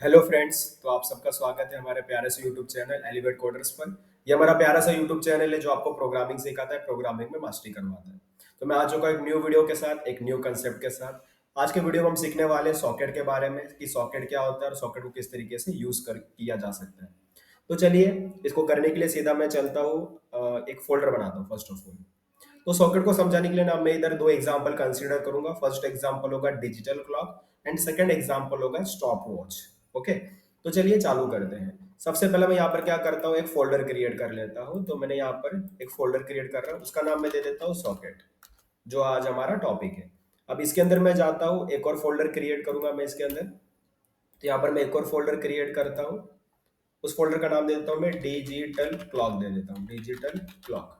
Hello friends. तो आप सबका स्वागत है हमारे प्यारे से यूट्यूब चैनल एलिवेट कोडर्स पर। ये हमारा प्यारा सा यूट्यूब चैनल है जो आपको प्रोग्रामिंग सिखाता है, प्रोग्रामिंग में मास्टरी करवाता है। तो मैं आ चुका हूं एक न्यू वीडियो के साथ, एक न्यू कंसेप्ट के साथ। आज के वीडियो में हम सीखने वाले हैं सॉकेट के बारे में कि सॉकेट क्या होता है और सॉकेट को किस तरीके से यूज कर किया जा सकता है। तो चलिए, इसको करने के लिए सीधा मैं चलता हूँ, एक फोल्डर बनाता हूँ फर्स्ट ऑफ ऑल। तो सॉकेट को समझाने के लिए ना मैं इधर दो एग्जांपल कंसीडर करूंगा। फर्स्ट एग्जांपल होगा digital clock and second example होगा स्टॉप वॉच। ओके, तो चलिए चालू करते हैं। सबसे पहले मैं यहाँ पर क्या करता हूँ, एक फोल्डर क्रिएट कर लेता हूँ। तो मैंने यहाँ पर एक फोल्डर क्रिएट कर रहा हूँ, उसका नाम मैं दे देता हूँ सॉकेट, जो आज हमारा टॉपिक है। अब इसके अंदर मैं जाता हूँ, एक और फोल्डर क्रिएट करूंगा मैं इसके अंदर। तो यहाँ पर मैं एक और फोल्डर क्रिएट करता हूँ। उस फोल्डर का नाम दे देता हूँ मैं डिजिटल क्लॉक, दे देता हूँ डिजिटल क्लॉक।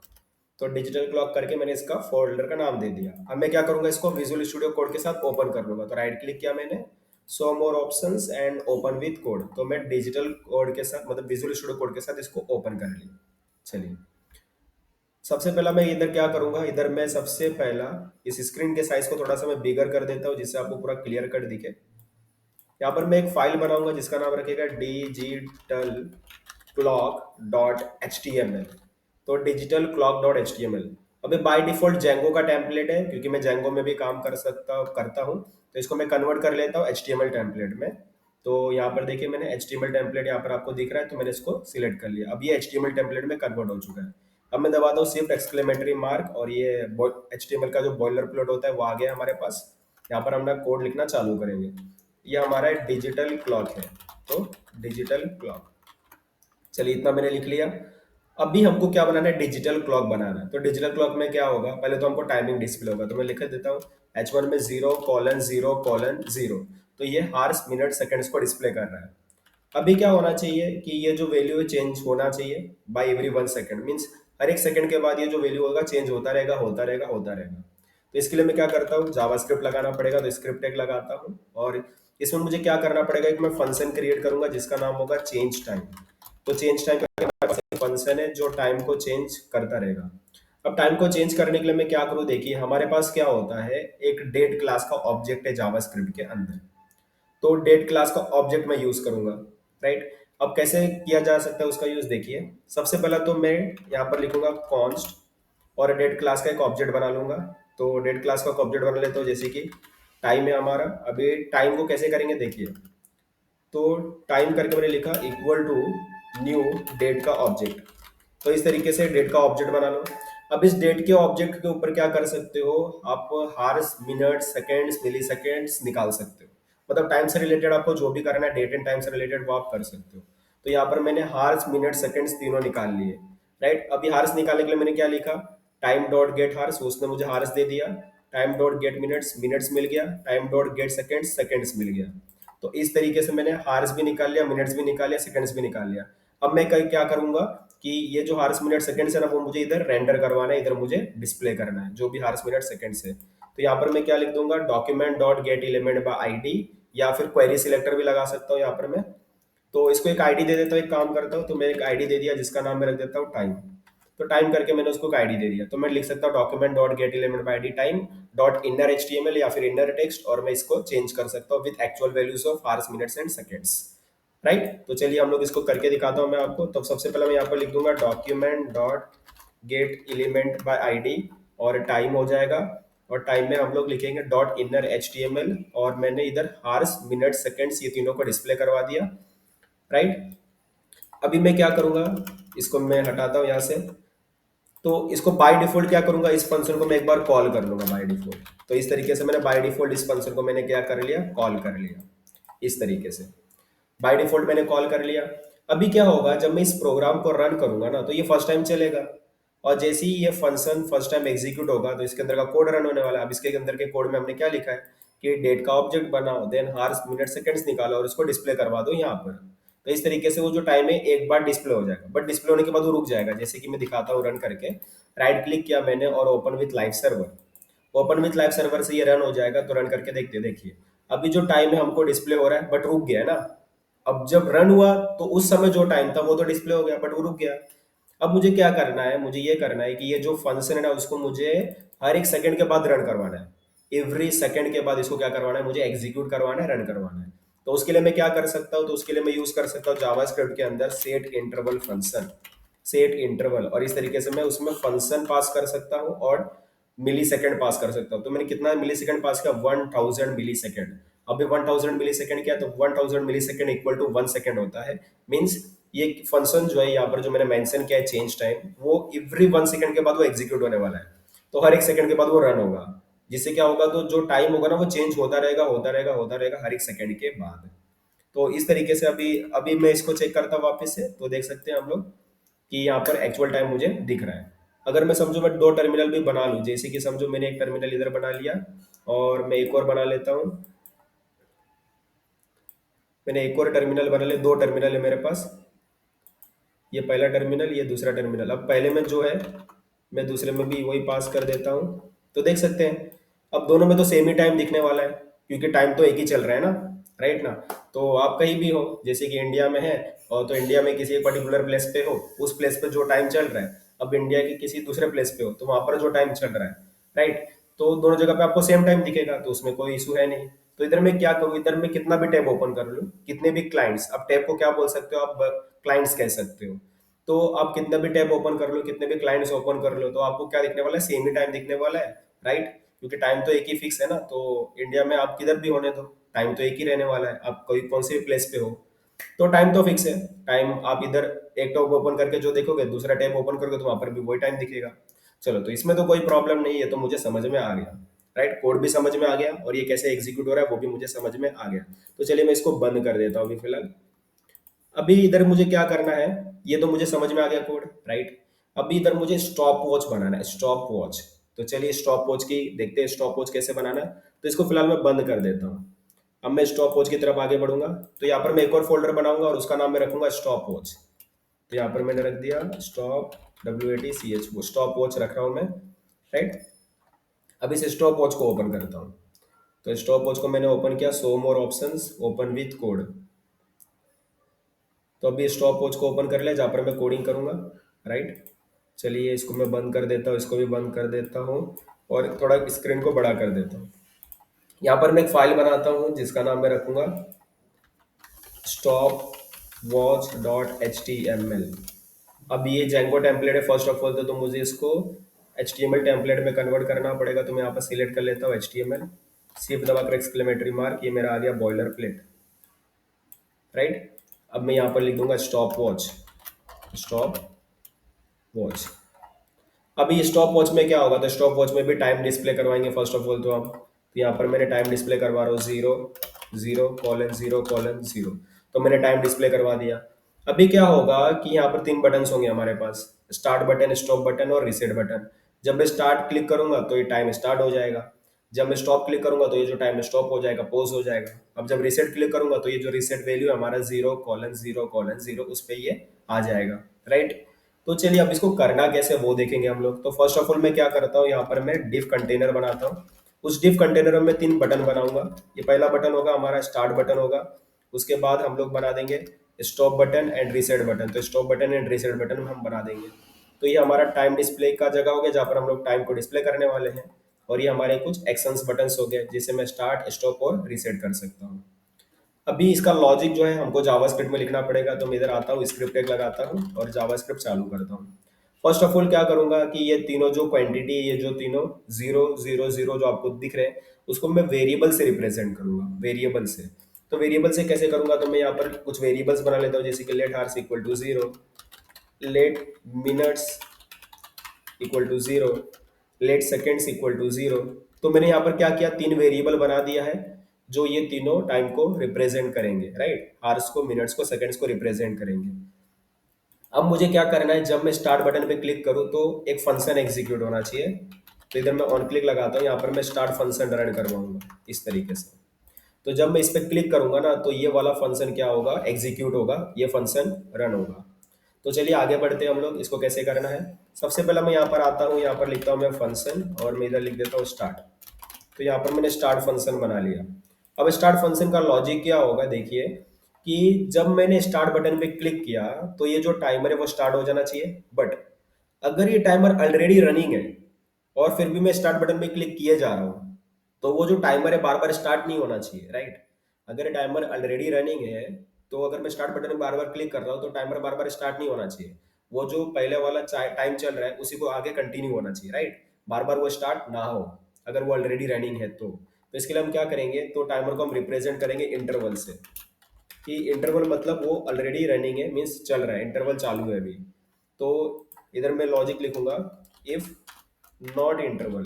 तो डिजिटल क्लॉक करके मैंने इसका फोल्डर का नाम दे दिया। अब मैं क्या करूंगा, इसको विजुअल स्टूडियो कोड के साथ ओपन कर लूंगा। तो राइट क्लिक किया मैंने, show more options and open with code. तो मैं डिजिटल कोड के साथ मतलब विजुअल स्टूडियो कोड के साथ इसको ओपन कर लिया। चलिए, सबसे पहला मैं इधर क्या करूंगा, इधर मैं सबसे पहला इस स्क्रीन के साइज को थोड़ा सा मैं बिगर कर देता हूँ जिससे आपको पूरा क्लियर कट दिखे। यहाँ पर मैं एक फाइल बनाऊंगा जिसका नाम रखेगा digital clock dot H T M L. तो digital clock dot H T M L. अभी बाय डिफॉल्ट जेंगो का टेम्पलेट है, क्योंकि मैं जेंगो में भी काम करता हूँ। तो इसको मैं कन्वर्ट कर लेता हूँ H T M L template में। तो यहाँ पर देखिए, मैंने H T M L template यहाँ पर आपको दिख रहा है, तो मैंने इसको सिलेक्ट कर लिया। अब ये H T M L template में कन्वर्ट हो चुका है। अब मैं दबाता हूँ शिफ्ट एक्सक्लेमेटरी मार्क और ये एच टी एम एल का जो बॉयलर प्लॉट होता है वो आ गया हमारे पास। यहाँ पर हम कोड लिखना चालू करेंगे। ये हमारा डिजिटल क्लॉक है। तो डिजिटल क्लॉक, चलिए इतना मैंने लिख लिया। अभी हमको क्या बनाना है, डिजिटल क्लॉक बनाना है। तो डिजिटल क्लॉक में क्या होगा, पहले तो हमको टाइमिंग डिस्प्ले होगा। तो मैं लिख देता हूँ H1 में 0:0:0। तो ये हार्स मिनट सेकंड्स को डिस्प्ले कर रहा है। अभी क्या होना चाहिए कि ये जो वैल्यू है चेंज होना चाहिए बाय एवरी 1 सेकंड। मीन्स हर एक सेकंड के बाद ये जो वैल्यू होगा चेंज होता रहेगा, होता रहेगा, होता रहेगा। तो इसके लिए मैं क्या करता हूँ, जावास्क्रिप्ट लगाना पड़ेगा। तो स्क्रिप्ट एक लगाता हूँ और इसमें मुझे क्या करना पड़ेगा, एक मैं फंक्शन क्रिएट करूंगा जिसका नाम होगा चेंज टाइम। तो चेंज टाइम करके फंक्शन है जो टाइम को चेंज करता रहेगा। अब टाइम को चेंज करने के लिए मैं क्या करूँ, देखिए हमारे पास क्या होता है, एक डेट क्लास का ऑब्जेक्ट है जावास्क्रिप्ट के अंदर। तो डेट क्लास का ऑब्जेक्ट मैं यूज करूंगा, राइट। अब कैसे किया जा सकता है उसका यूज, देखिए सबसे पहला तो मैं यहाँ पर लिखूंगा कॉन्स्ट और डेट क्लास का एक ऑब्जेक्ट बना लूंगा। तो डेट क्लास का ऑब्जेक्ट बना लेता हूँ, जैसे कि टाइम है हमारा। अभी टाइम को कैसे करेंगे, देखिए। तो टाइम करके मैंने लिखा इक्वल टू न्यू डेट का ऑब्जेक्ट। तो इस तरीके से डेट का ऑब्जेक्ट बना लो। अब इस डेट के ऑब्जेक्ट के ऊपर क्या कर सकते हो आप, हार्स मिनट सेकेंड्स मिली सेकेंड्स निकाल सकते हो। मतलब टाइम से रिलेटेड आपको जो भी करना है, डेट एंड टाइम से रिलेटेड, वो आप कर सकते हो। तो यहाँ पर मैंने हार्स मिनट सेकेंड्स तीनों निकाल लिए, राइट। अभी हार्स निकालने के लिए मैंने क्या लिखा, टाइम डॉट गेट हार्स, उसने मुझे हार्स दे दिया। Time dot get minutes, minutes मिल गया। Time dot get seconds, seconds मिल गया। तो इस तरीके से मैंने हार्स भी निकाल लिया, मिनट्स भी निकाल लिया, सेकंड्स भी निकाल लिया। अब मैं क्या करूंगा कि ये जो हार्स मिनट सेकंड्स है ना, वो मुझे इधर रेंडर करवाना है, इधर मुझे डिस्प्ले करना है जो भी हार्स मिनट सेकंड्स है। तो यहाँ पर मैं क्या लिख दूंगा, document dot get element by ID, या फिर क्वेरी सिलेक्टर भी लगा सकता हूँ यहाँ पर मैं। तो इसको एक आईडी दे देता हूँ, एक काम करता हूँ, तो मैं एक आईडी दे दिया जिसका नाम मैं रख देता हूँ टाइम। तो टाइम करके मैंने उसको आईडी दे दिया। तो मैं लिख सकता हूँ document dot get element by ID time dot inner HTML या फिर इनर टेक्स्ट, और मैं इसको चेंज कर सकता हूँ with actual values of hours minutes and seconds, right. तो चलिए हम लोग इसको करके दिखाता हूँ मैं आपको। तो सबसे पहले मैं यहाँ पर लिख दूंगा document dot get element by ID और टाइम हो जाएगा। और टाइम में हम लोग लिखेंगे डॉट इनर एचटीएमएल, और मैंने इधर हार्स मिनट सेकंड्स ये तीनों को डिस्प्ले करवा दिया, राइट। अभी मैं क्या करूंगा, इसको मैं हटाता हूँ यहाँ से। तो इसको बाय डिफॉल्ट क्या करूंगा, इस फंक्शन को मैं एक बार कॉल कर लूंगा बाय डिफॉल्ट। तो इस तरीके से मैंने बाय डिफॉल्ट इस फंक्शन को मैंने क्या कर लिया, कॉल कर लिया इस तरीके से। बाय डिफॉल्ट मैंने कॉल कर लिया। अभी क्या होगा, जब मैं इस प्रोग्राम को रन करूंगा ना, तो ये फर्स्ट टाइम चलेगा। और जैसे ही ये फंक्शन फर्स्ट टाइम एग्जीक्यूट होगा तो इसके अंदर का कोड रन होने वाला है। अब इसके अंदर के कोड में हमने क्या लिखा है कि डेट का ऑब्जेक्ट बनाओ, देन हार्स मिनट सेकंड्स निकालो और उसको डिस्प्ले करवा दो यहाँ पर। तो इस तरीके से वो जो टाइम है एक बार डिस्प्ले हो जाएगा, बट डिस्प्ले होने के बाद वो रुक जाएगा। जैसे कि मैं दिखाता हूँ रन करके। राइट क्लिक किया मैंने और open with live server. Open with live server से ये रन हो जाएगा। तो रन करके देखते हैं, देखिए अभी जो टाइम है हमको डिस्प्ले हो रहा है, बट रुक गया है ना। अब जब रन हुआ तो उस समय जो टाइम था वो तो डिस्प्ले हो गया, बट वो रुक गया। अब मुझे क्या करना है, मुझे ये करना है कि ये जो फंक्शन है ना, उसको मुझे हर एक सेकंड के बाद रन करवाना है। एवरी सेकंड के बाद इसको क्या करवाना है, मुझे एग्जीक्यूट करवाना है, रन करवाना है। तो उसके लिए मैं क्या कर सकता हूँ, तो उसके लिए मैं यूज कर सकता हूँ जावास्क्रिप्ट के अंदर set interval function, set interval, और इस तरीके से मैं उसमें फंक्शन पास कर सकता हूँ और मिली सेकेंड पास कर सकता हूँ। तो मैंने कितना मिली सेकेंड पास किया, 1000 मिली सेकेंड। अभी 1000 मिली सेकेंड क्या, तो 1000 मिली सेकेंड इक्वल टू 1 सेकेंड होता है। मीन्स ये फंक्शन जो है यहाँ पर जो मैंने मेंशन किया है चेंज टाइम, वो एवरी 1 सेकेंड के बाद वो एग्जीक्यूट होने वाला है। तो हर 1 सेकेंड के बाद वो रन होगा, जिससे क्या होगा, तो जो टाइम होगा ना वो चेंज होता रहेगा होता रहेगा होता रहेगा हर 1 सेकेंड के बाद। तो इस तरीके से अभी अभी मैं इसको चेक करता हूँ वापस से, तो देख सकते हैं हम लोग कि यहाँ पर एक्चुअल टाइम मुझे दिख रहा है। अगर मैं समझो मैं दो टर्मिनल भी बना लूँ, जैसे कि समझो मैंने एक टर्मिनल इधर बना लिया और मैं एक और बना लेता हूँ, मैंने एक और टर्मिनल बना लिया, दो टर्मिनल है मेरे पास, ये पहला टर्मिनल ये दूसरा टर्मिनल। अब पहले में जो है मैं दूसरे में भी वही पास कर देता हूँ, तो देख सकते हैं अब दोनों में तो सेम ही टाइम दिखने वाला है, क्योंकि टाइम तो एक ही चल रहा है ना, राइट ना। तो आप कहीं भी हो, जैसे कि इंडिया में है, और तो इंडिया में किसी एक पर्टिकुलर प्लेस पे हो, उस प्लेस पे जो टाइम चल रहा है, अब इंडिया के किसी दूसरे प्लेस पे हो तो वहां पर जो टाइम चल रहा है, राइट, तो दोनों जगह पे आपको सेम टाइम दिखेगा, तो उसमें कोई इशू है नहीं। तो इधर मैं क्या करूँ, इधर मैं कितना भी टैब ओपन कर लूँ, कितने भी क्लाइंट्स, अब टैब को क्या बोल सकते हो आप, क्लाइंट्स कह सकते हो। तो आप कितना भी टैब ओपन कर लो, कितने भी क्लाइंट्स ओपन कर लो, तो आपको क्या दिखने वाला है, सेम ही टाइम दिखने वाला है, राइट। क्योंकि टाइम तो एक ही फिक्स है ना, तो इंडिया में आप किधर भी होने दो, टाइम तो एक ही रहने वाला है, आप कोई कौन से भी प्लेस पे हो, तो टाइम तो फिक्स है। टाइम आप इधर एक टैब ओपन करके जो देखोगे, दूसरा टैब ओपन करोगे तो वहां पर भी वही टाइम दिखेगा। चलो, तो इसमें तो कोई प्रॉब्लम नहीं है, तो मुझे समझ में आ गया, राइट, कोड भी समझ में आ गया और ये कैसे एग्जीक्यूट हो रहा है वो भी मुझे समझ में आ गया। तो चलिए मैं इसको बंद कर देता हूँ अभी फिलहाल। अभी इधर मुझे क्या करना है, ये तो मुझे समझ में आ गया कोड, राइट। अभी इधर मुझे स्टॉप वॉच बनाना है, स्टॉप वॉच। तो चलिए स्टॉप वॉच की देखते हैं, स्टॉप वॉच कैसे बनाना है। तो इसको फिलहाल मैं बंद कर देता हूँ। अब मैं स्टॉप वॉच की तरफ आगे बढ़ूंगा, तो यहाँ पर मैं एक और फोल्डर बनाऊंगा और उसका नाम मैं रखूंगा स्टॉप वॉच। तो यहाँ पर मैंने रख दिया स्टॉप, WATCH, वो स्टॉप वॉच रख रहा हूँ मैं, राइट। अब इस स्टॉप वॉच को ओपन करता हूँ। तो स्टॉप वॉच को मैंने ओपन किया, show more options, open with code. तो अभी स्टॉप वॉच को ओपन कर लिया जहाँ पर मैं कोडिंग करूंगा, राइट। चलिए इसको मैं बंद कर देता हूँ, इसको भी बंद कर देता हूँ और थोड़ा स्क्रीन को बड़ा कर देता हूँ। यहाँ पर मैं एक फाइल बनाता हूँ जिसका नाम मैं रखूंगा स्टॉप वॉच डॉट HTML। अब ये जेंगो टेम्पलेट है फर्स्ट ऑफ ऑल, तो मुझे इसको HTML टेम्पलेट में कन्वर्ट करना पड़ेगा। तो मैं यहाँ पर सिलेक्ट कर लेता हूँ HTML, शिफ्ट दबाकर एक्सक्लेमेटरी मार्क, ये मेरा आ गया बॉयलर प्लेट, राइट। अब मैं यहाँ पर लिख दूंगा स्टॉप वॉच, स्टॉप वॉच। अभी स्टॉप वॉच में क्या होगा, तो स्टॉप वॉच में भी टाइम डिस्प्ले करवाएंगे फर्स्ट ऑफ ऑल, तो हम, तो यहाँ पर मैंने टाइम डिस्प्ले करवा रहा हूँ 0:0:0:0। तो मैंने टाइम डिस्प्ले करवा दिया। अभी क्या होगा कि यहाँ पर तीन बटन होंगे हमारे पास, स्टार्ट बटन, स्टॉप बटन और रीसेट बटन। जब मैं स्टार्ट क्लिक करूंगा तो ये टाइम स्टार्ट हो जाएगा, जब मैं स्टॉप क्लिक करूंगा तो ये जो टाइम स्टॉप हो जाएगा, पॉज हो जाएगा। अब जब रीसेट क्लिक करूंगा तो ये जो रीसेट वैल्यू है हमारा 0:0:0 उस पर ये आ जाएगा, राइट। तो चलिए अब इसको करना कैसे वो देखेंगे हम लोग। तो फर्स्ट ऑफ ऑल मैं क्या करता हूँ, यहाँ पर मैं डिफ कंटेनर बनाता हूँ। उस डिफ कंटेनर में मैं तीन बटन बनाऊंगा। ये पहला बटन होगा हमारा स्टार्ट बटन होगा, उसके बाद हम लोग बना देंगे stop button and reset button. तो stop button and reset button हम बना देंगे। तो ये हमारा टाइम डिस्प्ले का जगह हो गया जहाँ पर हम लोग टाइम को डिस्प्ले करने वाले हैं। और ये हमारे कुछ एक्शंस बटन्स हो गए जिसे मैं स्टार्ट, स्टॉप और रीसेट कर सकता हूँ। अभी इसका लॉजिक जो है हमको जावास्क्रिप्ट में लिखना पड़ेगा। तो मैं इधर आता हूँ, स्क्रिप्ट एक लगाता हूँ और जावास्क्रिप्ट चालू करता हूँ। फर्स्ट ऑफ ऑल क्या करूंगा कि ये तीनों जो क्वांटिटी, ये जो तीनों 0:0:0 जो आपको दिख रहे हैं, उसको मैं वेरिएबल से रिप्रेजेंट करूंगा, वेरिएबल से। तो वेरिएबल से कैसे करूंगा, तो मैं यहाँ पर कुछ वेरिएबल्स बना लेता हूँ, जैसे कि let hours equal to 0, let minutes equal to 0, let seconds equal to 0। तो मैंने यहाँ पर क्या किया, तीन वेरिएबल बना दिया है जो ये तीनों टाइम को रिप्रेजेंट करेंगे, राइट। आवर्स को, मिनट्स को, सेकंड्स को रिप्रेजेंट करेंगे। अब मुझे क्या करना है, जब मैं स्टार्ट बटन पे क्लिक करूं तो एक फंक्शन एग्जीक्यूट होना चाहिए। तो इधर मैं ऑन क्लिक लगाता हूँ, यहाँ पर मैं स्टार्ट फंक्शन रन करवाऊंगा इस तरीके से। तो जब मैं इस पर क्लिक करूंगा ना, तो ये वाला फंक्शन क्या होगा, एग्जीक्यूट होगा, ये फंक्शन रन होगा। तो चलिए आगे बढ़ते हैं हम लोग, इसको कैसे करना है। सबसे पहले मैं यहाँ पर आता हूँ, यहाँ पर लिखता हूँ मैं फंक्शन और मैं इधर लिख देता हूँ स्टार्ट। तो यहाँ पर मैंने स्टार्ट फंक्शन बना लिया। अब स्टार्ट फंक्शन का लॉजिक क्या होगा, देखिए कि जब मैंने स्टार्ट बटन पे क्लिक किया तो ये जो टाइमर है वो स्टार्ट हो जाना चाहिए। बट अगर ये टाइमर ऑलरेडी रनिंग है और फिर भी मैं स्टार्ट बटन पे क्लिक किए जा रहा हूँ, तो वो जो टाइमर है बार बार स्टार्ट नहीं होना चाहिए, राइट। अगर टाइमर ऑलरेडी रनिंग है तो अगर मैं स्टार्ट बटन बार बार क्लिक कर रहा हूँ तो टाइमर बार बार स्टार्ट नहीं होना चाहिए। वो जो पहले वाला टाइम चल रहा है उसी को आगे कंटिन्यू होना चाहिए, राइट। बार बार वो स्टार्ट ना हो अगर वो ऑलरेडी रनिंग है तो इसके लिए हम क्या करेंगे, तो टाइमर को हम रिप्रेजेंट करेंगे इंटरवल से, कि इंटरवल मतलब वो ऑलरेडी रनिंग है, मीन्स चल रहा है, इंटरवल चालू है अभी। तो इधर मैं लॉजिक लिखूंगा, इफ नॉट इंटरवल,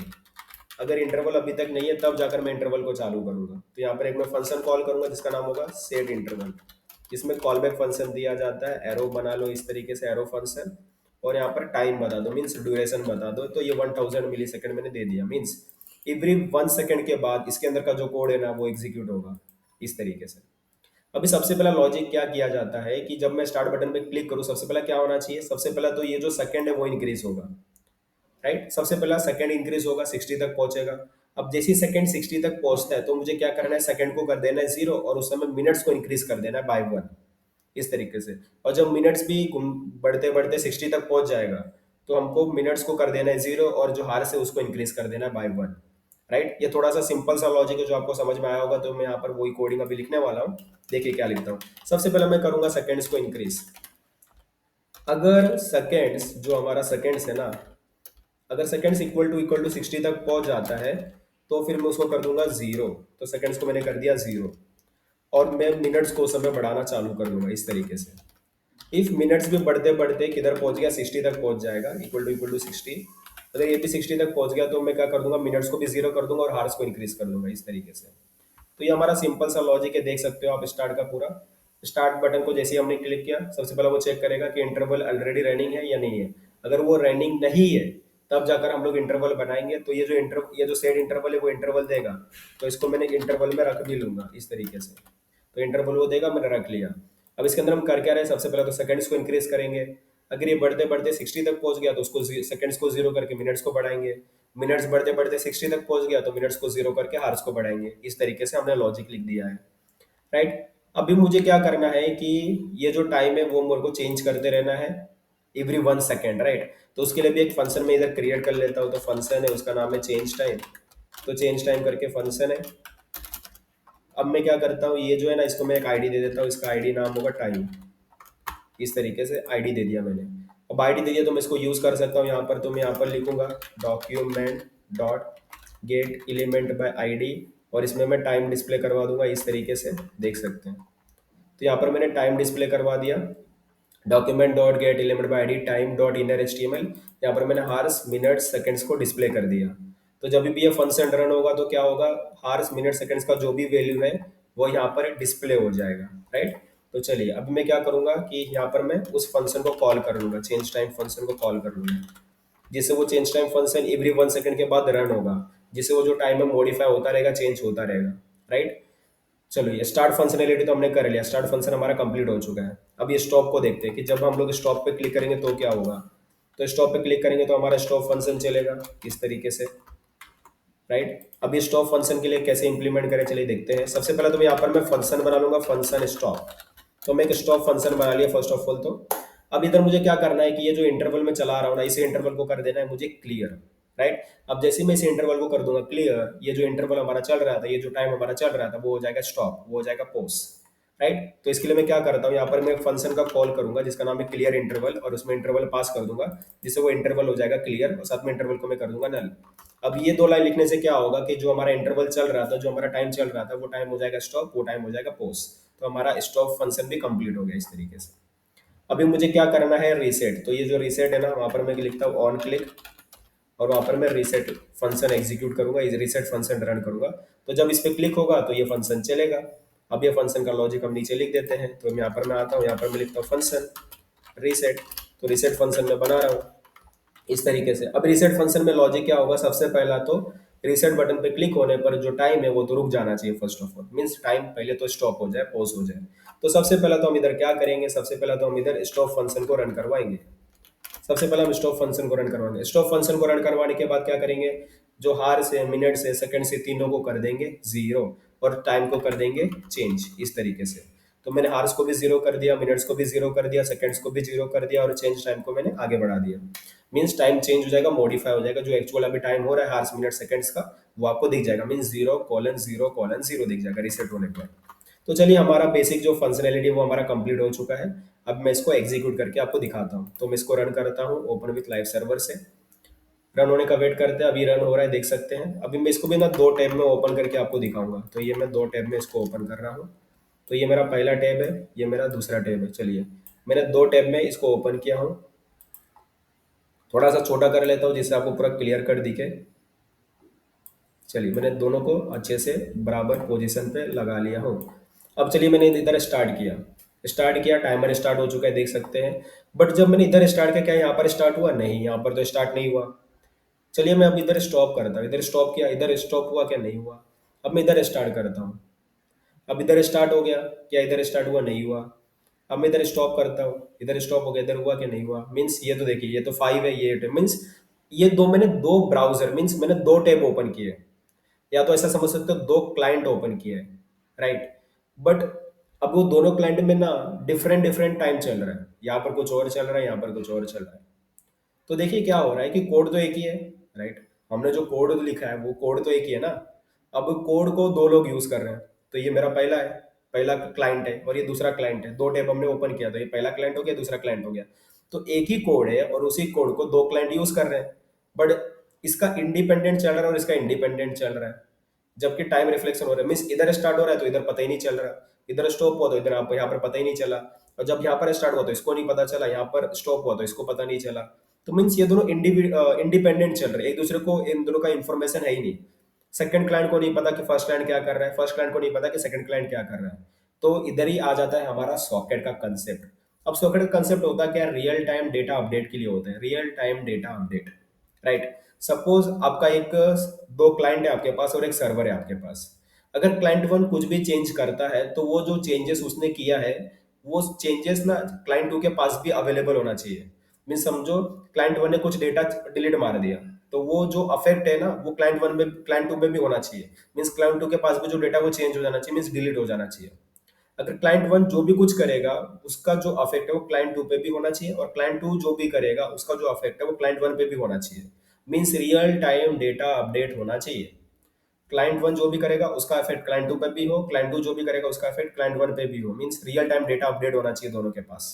अगर इंटरवल अभी तक नहीं है तब जाकर मैं इंटरवल को चालू करूंगा। तो यहाँ पर एक मैं फंक्शन कॉल करूंगा जिसका नाम होगा सेट इंटरवल, जिसमें कॉल बैक फंक्शन दिया जाता है, एरो बना लो इस तरीके से, एरो फंक्शन, और यहाँ पर टाइम बता दो, मीन्स ड्यूरेशन बता दो। तो ये 1000 मिली सेकेंड मैंने दे दिया, मीन्स एवरी 1 सेकेंड के बाद इसके अंदर का जो कोड है ना वो एग्जीक्यूट होगा इस तरीके से। अभी सबसे पहला लॉजिक क्या किया जाता है कि जब मैं स्टार्ट बटन पे क्लिक करूं सबसे पहला क्या होना चाहिए, सबसे पहला तो ये जो सेकंड है वो इंक्रीज होगा, राइट। सबसे पहला सेकंड इंक्रीज होगा, 60 तक पहुंचेगा। अब जैसे ही सेकंड 60 तक पहुंचता है तो मुझे क्या करना है, सेकंड को कर देना है 0 और उस समय मिनट्स को इंक्रीज कर देना है बाय 1 इस तरीके से। और जब मिनट्स भी बढ़ते बढ़ते 60 तक पहुंच जाएगा तो हमको मिनट्स को कर देना है 0 और जो हार्स है उसको इंक्रीज कर देना है बाय 1, राइट। ये थोड़ा सा सिंपल सा लॉजिक है जो आपको समझ में आया होगा। तो मैं यहाँ पर वही कोडिंग अभी लिखने वाला हूँ। देखिए क्या लिखता हूँ। सबसे पहले मैं करूंगा सेकेंड्स को इंक्रीज। अगर सेकेंड्स जो हमारा सेकेंड्स है ना, अगर सेकेंड्स इक्वल टू 60 तक पहुंच जाता है तो फिर मैं उसको कर दूंगा 0। तो सेकेंड्स को मैंने कर दिया 0 और मैं मिनट्स को उस समय बढ़ाना चालू कर दूंगा इस तरीके से। इफ मिनट्स भी बढ़ते बढ़ते किधर पहुंच गया, 60 तक पहुंच जाएगा, इक्वल टू 60। अगर ये भी 60 तक पहुंच गया तो मैं क्या कर दूंगा, मिनट्स को भी 0 कर दूंगा और हार्स को इंक्रीज कर दूंगा इस तरीके से। तो ये हमारा सिंपल सा लॉजिक है, देख सकते हो आप स्टार्ट का पूरा। स्टार्ट बटन को जैसे ही हमने क्लिक किया सबसे पहले वो चेक करेगा कि इंटरवल ऑलरेडी रनिंग है या नहीं है। अगर वो रनिंग नहीं है तब जाकर हम लोग इंटरवल बनाएंगे। तो ये जो सेट इंटरवल है वो इंटरवल देगा, तो इसको मैंने इंटरवल में रख भी लूंगा इस तरीके से। तो इंटरवल वो देगा, मैंने रख लिया। अब इसके अंदर हम कर क्या रहे हैं, सबसे पहले तो सेकंड्स को इंक्रीज करेंगे। अगर ये बढ़ते बढ़ते 60 तक पहुंच गया तो उसको सेकंड्स को 0 करके मिनट्स को बढ़ाएंगे। मिनट्स बढ़ते बढ़ते 60 तक पहुंच गया तो मिनट्स को 0 करके हार्स को बढ़ाएंगे। इस तरीके से हमने लॉजिक लिख दिया है, राइट। अभी मुझे क्या करना है कि ये जो टाइम है वो मेरे को चेंज करते रहना है एवरी 1 सेकेंड, राइट। तो उसके लिए भी एक फंक्शन में इधर क्रिएट कर लेता हूँ। तो फंक्शन है उसका नाम है चेंज टाइम। तो चेंज टाइम करके फंक्शन है। अब मैं क्या करता हूँ, ये जो है ना इसको मैं एक आईडी दे देता हूँ, इसका आईडी नाम होगा टाइम। इस तरीके से आईडी दे दिया मैंने। अब आईडी दे दिया तो मैं इसको यूज कर सकता हूँ यहाँ पर। तो मैं यहाँ पर लिखूंगा document dot get element by ID और इसमें मैं टाइम डिस्प्ले करवा दूंगा इस तरीके से, देख सकते हैं। तो यहाँ पर मैंने टाइम डिस्प्ले करवा दिया, document dot get element by ID time dot inner HTML. यहाँ पर मैंने हार्स मिनट सेकंड्स को डिस्प्ले कर दिया। तो जब भी ये फंक्शन रन होगा तो क्या होगा, हार्स मिनट सेकंड्स का जो भी वैल्यू है वो यहाँ पर डिस्प्ले हो जाएगा, राइट। तो चलिए अब मैं क्या करूंगा कि यहाँ पर मैं उस फंक्शन को कॉल कर लूंगा, चेंज टाइम फंक्शन को कॉल कर लूंगा, जिससे वो change time function every 1 second के बाद रन होगा, जिससे वो जो टाइम है मॉडिफाई होता रहेगा, चेंज होता रहेगा, राइट। चलो ये स्टार्ट फंक्शनैलिटी तो हमने कर लिया, स्टार्ट फंक्शन हमारा कंप्लीट हो चुका है। अब ये स्टॉप को देखते हैं कि जब हम लोग स्टॉप पे क्लिक करेंगे तो क्या होगा। तो स्टॉप पे क्लिक करेंगे तो हमारा स्टॉप फंक्शन चलेगा इस तरीके से, राइट। अब ये स्टॉप फंक्शन के लिए कैसे इंप्लीमेंट करें चलिए देखते हैं। सबसे पहले तो यहाँ पर मैं फंक्शन बना लूंगा, फंक्शन स्टॉप। तो मैं एक स्टॉप फंक्शन बना लिया फर्स्ट ऑफ ऑल। तो अब इधर मुझे क्या करना है कि ये जो इंटरवल में चला रहा हूँ ना, इसे इंटरवल को कर देना है मुझे क्लियर, राइट। अब जैसे ही मैं इस इंटरवल को कर दूंगा क्लियर, ये जो इंटरवल हमारा चल रहा था, ये जो टाइम हमारा चल रहा था वो हो जाएगा स्टॉप, वो हो जाएगा पॉज, राइट। तो इसके लिए मैं क्या करता हूँ, यहाँ पर मैं फंक्शन का कॉल करूंगा जिसका नाम है क्लियर इंटरवल और उसमें इंटरवल पास कर दूंगा जिससे वो इंटरवल हो जाएगा क्लियर और साथ में इंटरवल को मैं कर दूंगा नल। अब ये 2 लाइन लिखने से क्या होगा कि जो हमारा इंटरवल चल रहा था, जो हमारा टाइम चल रहा था, वो टाइम हो जाएगा स्टॉप, वो टाइम हो जाएगा पॉज। तो हमारा स्टॉप फंक्शन भी कंप्लीट हो गया इस तरीके से। अभी मुझे क्या करना है, रीसेट। तो ये जो रीसेट है ना, वहां पर मैं लिखता हूँ ऑन क्लिक और वहां पर मैं रीसेट फंक्शन एग्जीक्यूट करूंगा, रीसेट फंक्शन रन करूंगा। तो जब इस पे क्लिक होगा तो ये फंक्शन चलेगा। अब ये फंक्शन का लॉजिक हम नीचे लिख देते हैं। तो यहाँ पर मैं आता हूँ, यहाँ पर मैं लिखता हूँ फंक्शन रीसेट। तो रीसेट फंक्शन में बना रहा हूँ इस तरीके से। अब रीसेट फंक्शन में लॉजिक क्या होगा, सबसे पहला तो रीसेट बटन पे क्लिक होने पर जो टाइम है वो तो रुक जाना चाहिए first of all, means time पहले तो स्टॉप हो जाए, पॉज हो जाए। तो सबसे पहला तो हम इधर क्या करेंगे, सबसे पहला तो हम इधर स्टॉप फंक्शन को रन करवाएंगे। सबसे पहले हम स्टॉप फंक्शन को रन करवाएंगे। स्टॉप फंक्शन को रन करवाने के बाद क्या करेंगे, जो हार से मिनट से सेकंड से तीनों को कर देंगे 0 और टाइम को कर देंगे चेंज इस तरीके से। तो मैंने हार्स को भी 0 कर दिया, मिनट्स को भी 0 कर दिया, सेकंड्स को भी 0 कर दिया और चेंज टाइम को मैंने आगे बढ़ा दिया। मीन्स टाइम चेंज हो जाएगा, मॉडिफाई हो जाएगा। जो एक्चुअल अभी टाइम हो रहा है हार्स मिनट सेकंड्स का वो आपको दिख जाएगा, मीन्स 0:0:0 दिख जाएगा रिसेट होने पर। तो चलिए हमारा बेसिक जो फंक्शनैलिटी वो हमारा कंप्लीट हो चुका है। अब मैं इसको एग्जीक्यूट करके आपको दिखाता हूँ। तो मैं इसको रन करता हूँ ओपन विथ लाइव सर्वर से। रन होने का वेट करते हैं, अभी रन हो रहा है, देख सकते हैं। अभी मैं इसको भी ना दो टैब में ओपन करके आपको दिखाऊंगा। तो ये मैं दो टैब में इसको ओपन कर रहा हूँ। तो ये मेरा पहला टैब है, ये मेरा दूसरा टैब है। चलिए मैंने दो टैब में इसको ओपन किया हूँ। थोड़ा सा छोटा कर लेता हूँ जिससे आपको पूरा क्लियर कट दिखे। चलिए मैंने दोनों को अच्छे से बराबर पोजीशन पे लगा लिया हूँ। अब चलिए मैंने इधर स्टार्ट किया, टाइमर स्टार्ट हो चुका है, देख सकते हैं। बट जब मैंने इधर स्टार्ट किया, क्या यहाँ पर स्टार्ट हुआ? नहीं, यहाँ पर तो स्टार्ट नहीं हुआ। चलिए मैं अब इधर स्टॉप करता हूँ, इधर स्टॉप किया, इधर स्टॉप हुआ? क्या नहीं हुआ। अब मैं इधर स्टार्ट करता हूँ, अब इधर स्टार्ट हो गया, क्या इधर स्टार्ट हुआ? नहीं हुआ। अब मैं इधर स्टॉप करता हूँ, इधर स्टॉप हो गया, इधर हुआ? क्या नहीं हुआ। मीन्स ये तो देखिए, ये तो 5 है, ये 8 है। मीन्स ये दो, मैंने दो ब्राउजर, मीन्स मैंने दो टैब ओपन किए, या तो ऐसा समझ सकते हो दो क्लाइंट ओपन किए, राइट। बट अब वो दोनों क्लाइंट में ना डिफरेंट डिफरेंट टाइम चल रहा है, यहाँ पर कुछ और चल रहा है, यहाँ पर कुछ और चल रहा है। तो देखिए क्या हो रहा है कि कोड तो एक ही है, राइट। हमने जो कोड लिखा है वो कोड तो एक ही है ना। अब कोड को दो लोग यूज कर रहे हैं। तो ये मेरा पहला है, पहला क्लाइंट है, और ये दूसरा क्लाइंट है। दो टैब हमने ओपन किया, तो ये पहला क्लाइंट हो गया, दूसरा क्लाइंट हो गया। तो एक ही कोड है और उसी कोड को दो क्लाइंट यूज कर रहे हैं। बट इसका इंडिपेंडेंट चल रहा है और इसका इंडिपेंडेंट चल रहा है। जबकि टाइम रिफ्लेक्शन हो रहा है, मीन्स इधर स्टार्ट हो रहा है तो इधर पता ही नहीं चल रहा, इधर स्टॉप हुआ तो इधर आपको यहाँ पर पता ही नहीं चला, और जब यहाँ पर स्टार्ट हुआ तो इसको नहीं पता चला, यहाँ पर स्टॉप हुआ तो इसको पता नहीं चला। तो मीन्स ये दोनों इंडिपेंडेंट चल रहे हैं, एक दूसरे को, इन दोनों का इन्फॉर्मेशन है ही नहीं। सेकंड क्लाइंट को नहीं पता कि फर्स्ट क्लाइंट क्या कर रहा है, फर्स्ट क्लाइंट को नहीं पता कि सेकंड क्लाइंट क्या कर रहा है। तो इधर ही आ जाता है हमारा सॉकेट का कंसेप्ट। अब सॉकेट का कंसेप्ट होता है क्या? रियल टाइम डेटा अपडेट के लिए होता है, real time data update, right. Suppose आपका एक, दो क्लाइंट है आपके पास और एक सर्वर है आपके पास। अगर क्लाइंट वन कुछ भी चेंज करता है तो वो जो चेंजेस उसने किया है, वो चेंजेस ना क्लाइंट टू के पास भी अवेलेबल होना चाहिए। मीन समझो क्लाइंट वन ने कुछ डेटा डिलीट मार दिया, तो वो जो अफेक्ट है ना वो क्लाइंट वन में, क्लाइंट टू में भी होना चाहिए। मीन्स क्लाइंट टू के पास भी जो डेटा वो चेंज हो जाना चाहिए, मीन्स डिलीट हो जाना चाहिए। अगर क्लाइंट वन जो भी कुछ करेगा उसका जो अफेक्ट है वो क्लाइंट टू पे भी होना चाहिए, और क्लाइंट टू जो भी करेगा उसका जो अफेक्ट है वो क्लाइंट वन पे भी होना चाहिए। Means real time data update होना चाहिए। क्लाइंट वन जो भी करेगा उसका इफेक्ट क्लाइंट टू पे भी हो, क्लाइंट टू जो भी करेगा उसका इफेक्ट क्लाइंट वन पे भी हो। Means real time data update होना चाहिए दोनों के पास,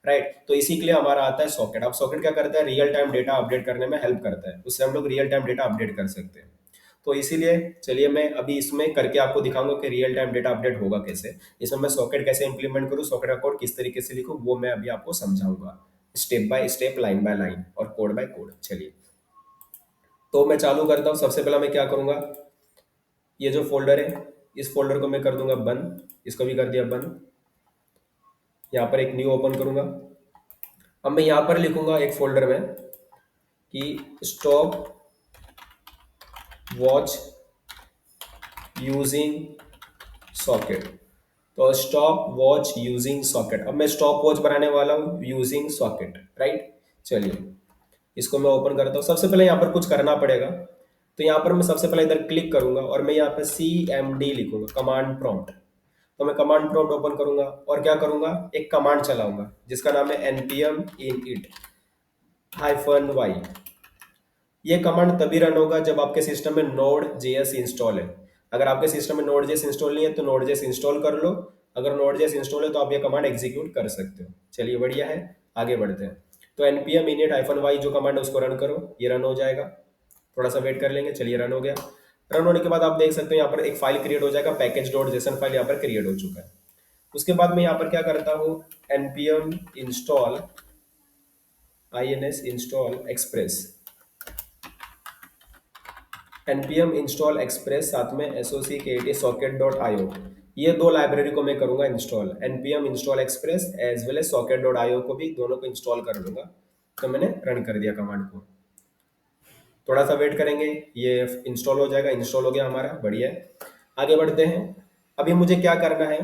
राइट। तो इसी के लिए हमारा आता है सॉकेट। अब सॉकेट क्या करता है? रियल टाइम डेटा अपडेट करने में हेल्प करता है, उससे हम लोग रियल टाइम डेटा अपडेट कर सकते हैं। तो इसीलिए चलिए मैं अभी इसमें करके आपको दिखाऊंगा कि रियल टाइम डेटा अपडेट होगा कैसे। इसमें मैं सॉकेट कैसे इंप्लीमेंट करूँ, सॉकेट का कोड किस तरीके से लिखूँ, वो मैं अभी आपको समझाऊंगा, step by step, line by line और कोड बाय कोड। चलिए तो मैं चालू करता हूँ। सबसे पहला मैं क्या करूंगा, ये जो फोल्डर है इस फोल्डर को मैं कर दूंगा बंद, इसको भी कर दिया बंद। यहाँ पर एक न्यू ओपन करूंगा। अब मैं यहाँ पर लिखूंगा एक फोल्डर में कि स्टॉप वॉच यूजिंग सॉकेट। तो स्टॉप वॉच यूजिंग सॉकेट, अब मैं स्टॉप वॉच बनाने वाला हूँ यूजिंग सॉकेट, राइट। चलिए इसको मैं ओपन करता हूँ। सबसे पहले यहाँ पर कुछ करना पड़ेगा। तो यहाँ पर मैं सबसे पहले इधर क्लिक करूंगा और मैं यहाँ पे CMD लिखूंगा, कमांड प्रॉम्प्ट। तो मैं कमांड प्रॉम्प्ट ओपन करूंगा और क्या करूंगा, एक कमांड चलाऊंगा जिसका नाम है npm init -y। ये कमांड तभी रन होगा जब आपके सिस्टम में नोड जेएस इंस्टॉल है। अगर आपके सिस्टम में नोड जेएस इंस्टॉल नहीं है तो नोड जेएस इंस्टॉल कर लो। अगर नोड जेएस इंस्टॉल है तो आप ये कमांड एग्जीक्यूट कर सकते हो। चलिए बढ़िया है, आगे बढ़ते हैं। तो npm init -y जो कमांड है उसको रन करो, ये रन हो जाएगा। थोड़ा सा वेट कर लेंगे। चलिए रन हो गया। रन होने के बाद आप देख सकते हो यहाँ पर एक फाइल क्रिएट हो जाएगा, पैकेज डॉट जेसन फाइल यहाँ पर क्रिएट हो चुका है। उसके बाद मैं यहाँ पर क्या करता हूँ, npm install ins install express, npm install express साथ में associate socket.io, ये दो लाइब्रेरी को मैं करूंगा install. npm install express as well as socket.io को भी दोनों को इंस्टॉल कर लूंगा। तो मैंने रन कर दिया कमांड को। थोड़ा सा वेट करेंगे, ये इंस्टॉल हो जाएगा। इंस्टॉल हो गया हमारा, बढ़िया है। आगे बढ़ते हैं। अभी मुझे क्या करना है,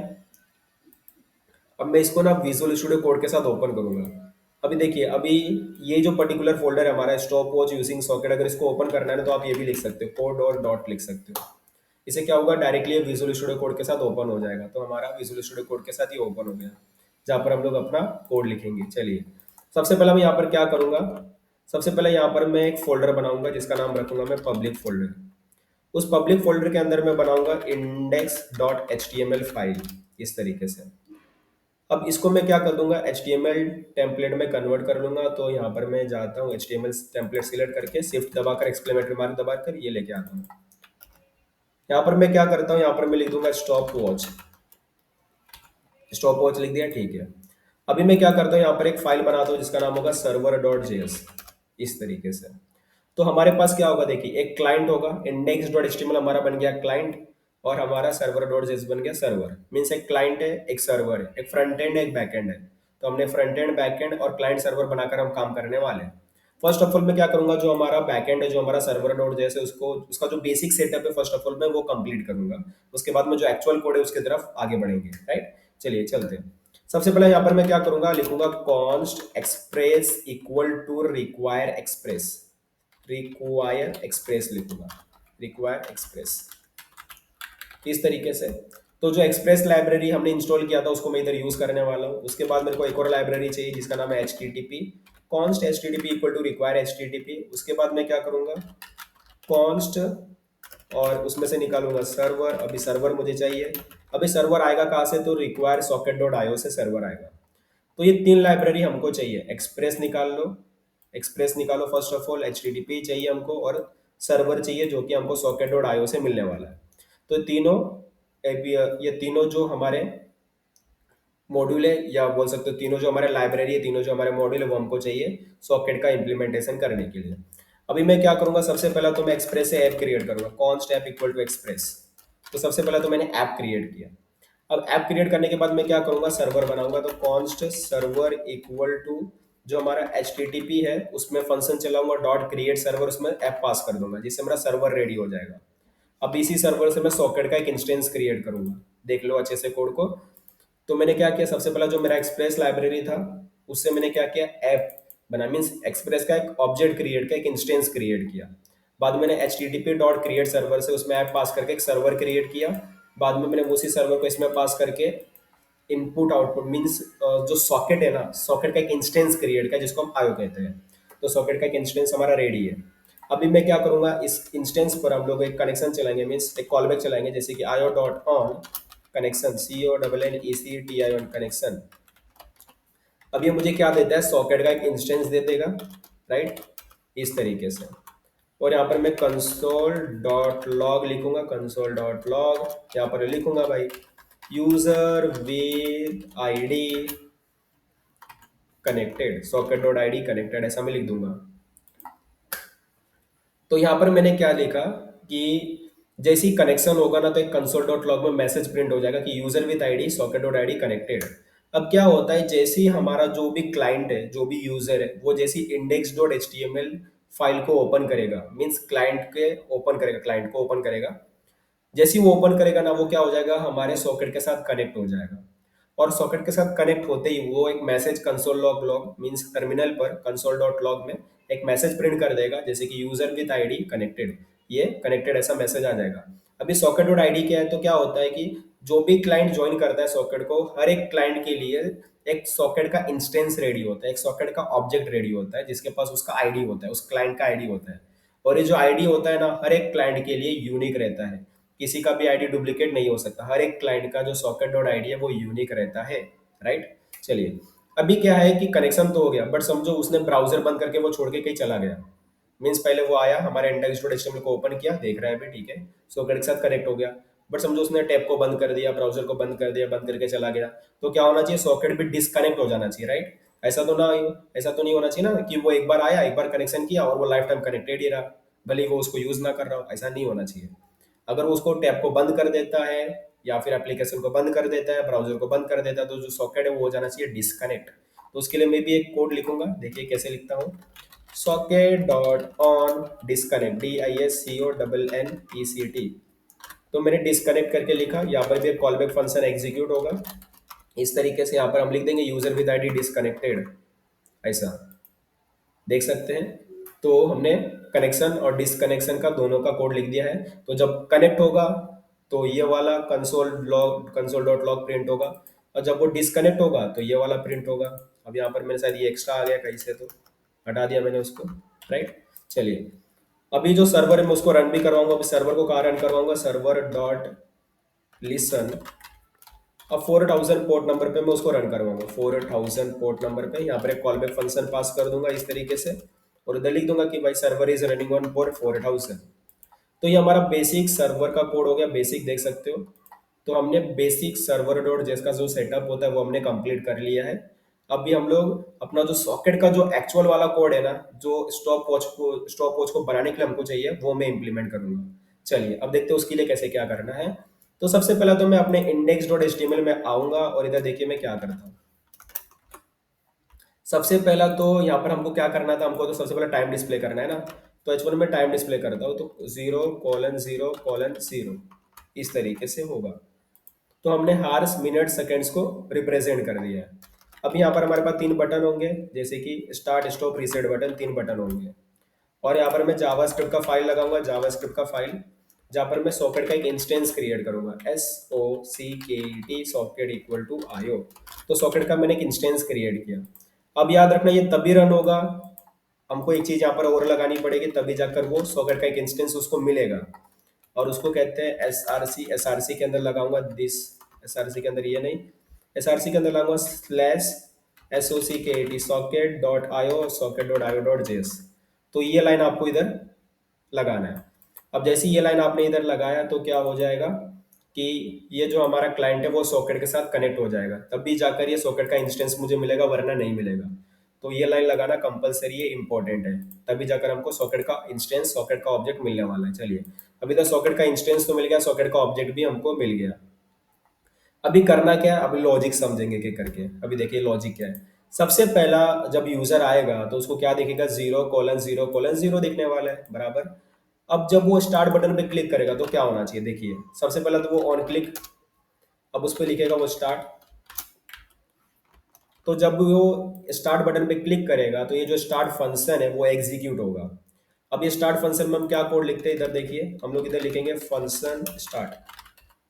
अब मैं इसको ना विजुअल स्टूडियो कोड के साथ ओपन करूंगा। अभी देखिए, अभी ये जो पर्टिकुलर फोल्डर है हमारा स्टॉप वॉच यूजिंग सॉकेट, अगर इसको ओपन करना है ना तो आप ये भी लिख सकते हो, कोड और डॉट लिख सकते हो। इसे क्या होगा, डायरेक्टली विजुअल स्टूडियो कोड के साथ ओपन हो जाएगा। तो हमारा विजुअल स्टूडियो कोड के साथ ये ओपन हो गया, जहाँ पर हम लोग अपना कोड लिखेंगे। चलिए सबसे पहला मैं यहाँ पर क्या करूंगा, सबसे पहले यहाँ पर मैं एक फोल्डर बनाऊंगा जिसका नाम रखूंगा मैं पब्लिक फोल्डर। उस पब्लिक फोल्डर के अंदर मैं बनाऊंगा index.html फाइल इस तरीके से। अब इसको मैं क्या कर दूंगा, HTML टेम्पलेट में कन्वर्ट कर लूंगा। तो यहाँ पर मैं जाता हूँ HTML टेम्पलेट सिलेक्ट करके शिफ्ट दबाकर एक्सक्लेमेटरी मार्क दबाकर ये लेके आता हूँ। यहाँ पर मैं क्या करता हूँ, यहाँ पर मैं लिख दूंगा स्टॉप वॉच। स्टॉप वॉच लिख दिया, ठीक है। अभी मैं क्या करता हूँ, यहाँ पर एक फाइल बनाता हूँ जिसका नाम होगा server.js इस तरीके से। तो हमारे पास क्या होगा, देखिए एक क्लाइंट होगा, index.html हमारा बन गया क्लाइंट, और हमारा server.js बन गया सर्वर। मीन्स एक क्लाइंट है, एक सर्वर है, एक फ्रंट एंड है, एक बैक एंड है। तो हमने फ्रंट एंड, बैक एंड और क्लाइंट सर्वर बनाकर हम काम करने वाले हैं। फर्स्ट ऑफ ऑल मैं क्या करूंगा, जो हमारा बैकएंड है, जो हमारा सर्वर डॉट जैसे उसको, उसका जो बेसिक सेटअप है फर्स्ट ऑफ ऑल मैं वो कंप्लीट करूंगा। उसके बाद में जो एक्चुअल कोड है उसकी तरफ आगे बढ़ेंगे, राइट। चलिए चलते हैं। सबसे पहले यहाँ पर मैं क्या करूंगा, लिखूंगा const express equal to require express. Require express लिखूंगा, रिक्वायर एक्सप्रेस इस तरीके से। तो जो एक्सप्रेस लाइब्रेरी हमने इंस्टॉल किया था उसको मैं इधर यूज करने वाला हूँ। उसके बाद मेरे को एक और लाइब्रेरी चाहिए जिसका नाम है H T T P. Const H T T P equal to require H T T P. उसके बाद मैं क्या करूंगा, कॉन्स्ट और उसमें से निकालूंगा सर्वर। अभी सर्वर मुझे चाहिए। अभी सर्वर आएगा कहाँ से, तो रिक्वायर सॉकेट डॉट आईओ से सर्वर आएगा। तो ये तीन लाइब्रेरी हमको चाहिए। एक्सप्रेस निकाल लो, एक्सप्रेस निकालो first of all. H T T P चाहिए हमको, और सर्वर चाहिए जो कि हमको सॉकेट डॉट आईओ से मिलने वाला है। तो तीनों ये तीनों जो हमारे मॉड्यूल है, या बोल सकते हो तीनों जो हमारे लाइब्रेरी है, तीनों जो हमारे मॉड्यूल है वो हमको चाहिए सॉकेट का इंप्लीमेंटेशन करने के लिए। अभी मैं क्या करूंगा, सबसे पहला तो मैं एक्सप्रेस से ऐप क्रिएट करूंगा, const app equal to express. तो सबसे पहला तो मैंने ऐप क्रिएट किया। अब ऐप क्रिएट करने के बाद मैं क्या करूंगा, सर्वर बनाऊंगा। तो कॉन्स्ट सर्वर इक्वल टू जो हमारा एच टी टी पी है उसमें फंक्शन चलाऊंगा डॉट क्रिएट सर्वर, उसमें ऐप पास कर दूंगा जिससे मेरा सर्वर रेडी हो जाएगा। अब इसी सर्वर से मैं सॉकेट का एक इंस्टेंस क्रिएट करूंगा। देख लो अच्छे से कोड को। तो मैंने क्या किया, सबसे पहला जो मेरा एक्सप्रेस लाइब्रेरी था उससे मैंने क्या किया, ऐप बना। मीन्स एक्सप्रेस का एक ऑब्जेक्ट क्रिएट किया, एक इंस्टेंस क्रिएट किया। बाद में मैंने H T T P dot create server से उसमें ऐप पास करके एक सर्वर क्रिएट किया। बाद में मैंने उसी सर्वर को इसमें पास करके इनपुट आउटपुट मीन्स जो सॉकेट है ना, सॉकेट का एक इंस्टेंस क्रिएट किया जिसको हम आयो कहते हैं। तो सॉकेट का एक इंस्टेंस हमारा रेडी है। अभी मैं क्या करूंगा, इस इंस्टेंस पर हम लोग एक कनेक्शन चलाएंगे, मीन्स एक कॉलबैक चलाएंगे, जैसे कि IO dot on connection, C O double N E C T I on connection. अब ये मुझे क्या देता है, सॉकेट का एक इंस्टेंस दे देगा, राइट, इस तरीके से। और यहाँ पर मैं कंसोल डॉट लॉग लिखूंगा, कंसोल डॉट लॉग यहाँ पर लिखूंगा भाई user with ID connected, socket dot ID connected, ऐसा मैं लिख दूंगा। तो यहाँ पर मैंने क्या लिखा कि जैसे ही कनेक्शन होगा ना, तो एक कंसोल डॉट लॉग में मैसेज प्रिंट हो जाएगा कि user with ID socket dot ID connected. अब क्या होता है, जैसे ही हमारा जो भी क्लाइंट है, जो भी यूजर है, वो जैसे index dot H T M L file को ओपन करेगा, मीन्स क्लाइंट के ओपन करेगा, क्लाइंट को ओपन करेगा, जैसे ही वो ओपन करेगा ना, वो क्या हो जाएगा, हमारे सॉकेट के साथ कनेक्ट हो जाएगा। और सॉकेट के साथ कनेक्ट होते ही वो एक message console log log means terminal पर कंसोल डॉट लॉग में एक मैसेज प्रिंट कर देगा, जैसे कि यूजर विद आईडी कनेक्टेड, ये कनेक्टेड ऐसा मैसेज आ जाएगा। अभी सॉकेट डॉट आईडी क्या है, तो क्या होता है कि जो भी क्लाइंट ज्वाइन करता है सॉकेट को, हर एक क्लाइंट के लिए एक सॉकेट का इंस्टेंस रेडी होता है, एक सॉकेट का ऑब्जेक्ट रेडी होता है जिसके पास उसका आईडी होता है, उस क्लाइंट का आईडी होता है। और ये जो आईडी होता है ना, हर एक क्लाइंट के लिए यूनिक रहता है। किसी का भी आईडी डुप्लीकेट नहीं हो सकता। हर एक क्लाइंट का जो सॉकेट डॉट आईडी है वो यूनिक रहता है, राइट। चलिए, अभी क्या है कि कनेक्शन तो हो गया, बट समझो उसने ब्राउजर बंद करके वो छोड़ के कहीं चला गया। मीन्स पहले वो आया, हमारे इंडेक्स डॉट एचटीएमएल को ओपन किया, देख रहा है अभी, ठीक है, सॉकेट के साथ कनेक्ट हो गया। बट समझो उसने टैब को बंद कर दिया, ब्राउजर को बंद कर दिया, बंद करके चला गया। तो क्या होना चाहिए, सॉकेट भी डिस्कनेक्ट हो जाना चाहिए, राइट। ऐसा तो ना, ऐसा तो नहीं होना चाहिए ना कि वो एक बार आया, एक बार कनेक्शन किया और वो लाइफ टाइम कनेक्टेड ही रहा, भले ही वो उसको यूज ना कर रहा हो। ऐसा नहीं होना चाहिए। अगर वो उसको टैब को बंद कर देता है, या फिर एप्लीकेशन को बंद कर देता है, ब्राउजर को बंद कर देता है, तो जो सॉकेट है वो हो जाना चाहिए डिस्कनेक्ट। तो उसके लिए मैं भी एक कोड लिखूंगा, देखिए कैसे लिखता हूँ। Socket dot on disconnect, D I S C O double N E C T. तो मैंने डिस्कनेक्ट करके लिखा। यहाँ पर भी एक कॉलबैक फंक्शन एग्जीक्यूट होगा इस तरीके से। यहाँ पर हम लिख देंगे यूजर विद आईडी डिस्कनेक्टेड, ऐसा देख सकते हैं। तो हमने कनेक्शन और डिसकनेक्शन का दोनों का कोड लिख दिया है। तो जब कनेक्ट होगा तो ये वाला कंसोल डॉट लॉग प्रिंट होगा, और जब वो डिसकनेक्ट होगा तो ये वाला प्रिंट होगा। अब यहाँ पर मेरे साथ ये एक्स्ट्रा आ गया कहीं से, तो हटा दिया मैंने उसको, राइट। चलिए, अभी जो सर्वर है मैं उसको रन भी करवाऊंगा। अभी सर्वर को कहाँ रन करवाऊंगा, सर्वर डॉट लिसन। अब 4000 पोर्ट नंबर पे मैं उसको रन करवाऊंगा, 4000 पोर्ट नंबर पे। यहाँ पर एक कॉल बैक फंक्शन पास कर दूंगा इस तरीके से, और इधर लिख दूंगा कि भाई server is running on port 4000। तो ये हमारा बेसिक सर्वर का कोड हो गया, बेसिक देख सकते हो। तो हमने बेसिक सर्वर डॉट जेएस का जो सेटअप होता है वो हमने कंप्लीट कर लिया है। अभी हम लोग अपना जो सॉकेट का जो एक्चुअल वाला कोड है ना, जो स्टॉप वॉच को बनाने के लिए हमको चाहिए, वो मैं इंप्लीमेंट करूंगा। चलिए अब देखते हैं उसके लिए कैसे क्या करना है। तो सबसे पहला तो मैं अपने इंडेक्स डॉट एचटीएमएल में आऊंगा, और इधर देखिए मैं क्या करता हूँ। सबसे पहला तो यहाँ पर हमको क्या करना था, हमको तो सबसे पहले टाइम डिस्प्ले करना है ना। तो H1 में टाइम डिस्प्ले करता हूँ, तो 0:0:0 इस तरीके से होगा। तो हमने हार्स मिनट सेकेंड्स को रिप्रेजेंट कर दिया है। अब यहाँ पर हमारे पास तीन बटन होंगे, जैसे कि स्टार्ट स्टॉप रीसेट बटन, तीन बटन होंगे। और यहाँ पर मैं जावास्क्रिप्ट का फाइल लगाऊंगा, जावास्क्रिप्ट का फाइल, जहाँ पर मैं सॉकेट का एक इंस्टेंस क्रिएट करूंगा, SOCKET socket equal to IO। तो सॉकेट का मैंने एक इंस्टेंस क्रिएट किया। अब याद रखना ये तभी रन होगा, हमको एक चीज यहाँ पर और लगानी पड़ेगी, तभी जाकर वो सॉकेट का एक इंस्टेंस उसको मिलेगा। और उसको कहते हैं SRC। SRC के अंदर लगाऊंगा दिस, SRC के अंदर ये नहीं, SRC के अंदर लगाऊंगा slash SOCKET socket dot IO socket dot IO dot JS। तो ये लाइन आपको इधर लगाना है। अब जैसे ही ये लाइन आपने इधर लगाया तो क्या हो जाएगा कि ये जो हमारा क्लाइंट है वो सॉकेट के साथ कनेक्ट हो जाएगा, तब भी जाकर ये सॉकेट का इंस्टेंस मुझे मिलेगा, वरना नहीं मिलेगा। तो ये लाइन लगाना कंपलसरी है, इंपॉर्टेंट है, तभी जाकर हमको सॉकेट का इंस्टेंस, सॉकेट का ऑब्जेक्ट मिलने वाला है। चलिए अभी तक सॉकेट का इंस्टेंस तो मिल गया, सॉकेट का ऑब्जेक्ट भी हमको मिल गया। अभी करना क्या है, अभी लॉजिक समझेंगे कि करके। अभी देखिए लॉजिक क्या है। सबसे पहला जब यूजर आएगा तो उसको क्या दिखेगा, 0:0:0 दिखने वाला है, बराबर। अब जब वो स्टार्ट बटन पे क्लिक करेगा तो क्या होना चाहिए, देखिए सबसे पहला तो वो ऑन क्लिक, अब उस पर लिखेगा वो स्टार्ट। तो जब वो स्टार्ट बटन पे क्लिक करेगा तो ये जो स्टार्ट फंक्शन है वो एग्जीक्यूट होगा। अब ये स्टार्ट फंक्शन में हम क्या कोड लिखते हैं, इधर देखिए हम लोग इधर लिखेंगे फंक्शन स्टार्ट।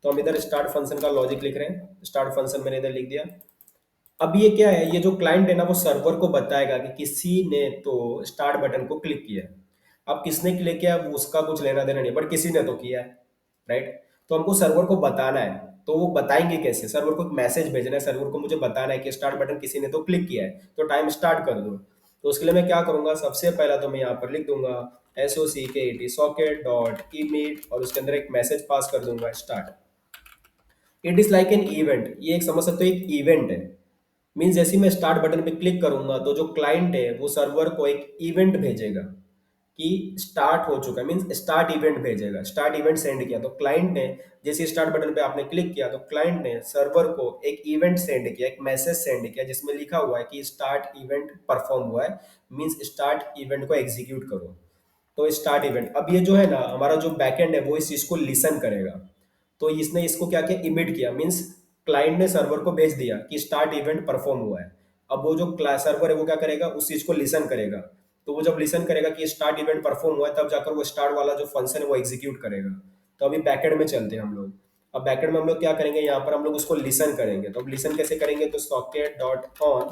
तो हम इधर स्टार्ट फंक्शन का लॉजिक लिख रहे हैं, स्टार्ट फंक्शन मैंने इधर लिख दिया। अब ये क्या है, ये जो क्लाइंट है ना वो सर्वर को बताएगा कि किसी ने तो स्टार्ट बटन को क्लिक किया है। अब किसने क्लिक किया है वो उसका कुछ लेना देना नहीं, बट किसी ने तो किया है, राइट। तो हमको सर्वर को बताना है, तो वो बताएंगे कैसे, सर्वर को एक मैसेज भेजना है, सर्वर को मुझे बताना है कि स्टार्ट बटन किसी ने तो क्लिक किया है, तो टाइम स्टार्ट कर दो। तो उसके लिए मैं क्या करूंगा, सबसे पहला तो मैं यहाँ पर लिख दूंगा SOCKET सॉकेट डॉट इमीट, और उसके अंदर एक मैसेज पास कर दूंगा start. It is like an event, ये एक समझ सकते हो एक इवेंट है। मीन्स जैसे ही मैं स्टार्ट बटन पे क्लिक करूंगा तो जो क्लाइंट है वो सर्वर को एक इवेंट भेजेगा कि स्टार्ट हो चुका है, मीन्स स्टार्ट इवेंट भेजेगा, स्टार्ट इवेंट सेंड किया। तो क्लाइंट ने जैसे स्टार्ट बटन पे आपने क्लिक किया तो क्लाइंट ने सर्वर को एक इवेंट सेंड किया, एक मैसेज सेंड किया जिसमें लिखा हुआ है कि स्टार्ट इवेंट परफॉर्म हुआ है, मीन्स स्टार्ट इवेंट को एग्जीक्यूट करो। तो स्टार्ट इवेंट, अब ये जो है ना हमारा जो बैकएंड है वो इस चीज को लिसन करेगा। तो इसने इसको क्या किया, इमिट किया, मीन्स क्लाइंट ने सर्वर को भेज दिया कि स्टार्ट इवेंट परफॉर्म हुआ है। अब वो जो सर्वर है वो क्या करेगा, उस चीज को लिसन करेगा। तो वो जब लिसन करेगा कि स्टार्ट इवेंट परफॉर्म हुआ है, तब जाकर वो स्टार्ट वाला जो फंक्शन है वो एग्जीक्यूट करेगा। तो अभी बैकएंड में चलते हैं हम लोग। अब बैकएंड में हम लोग क्या करेंगे, यहाँ पर हम लोग उसको लिसन करेंगे। तो अब लिसन कैसे करेंगे, तो सॉकेट डॉट ऑन,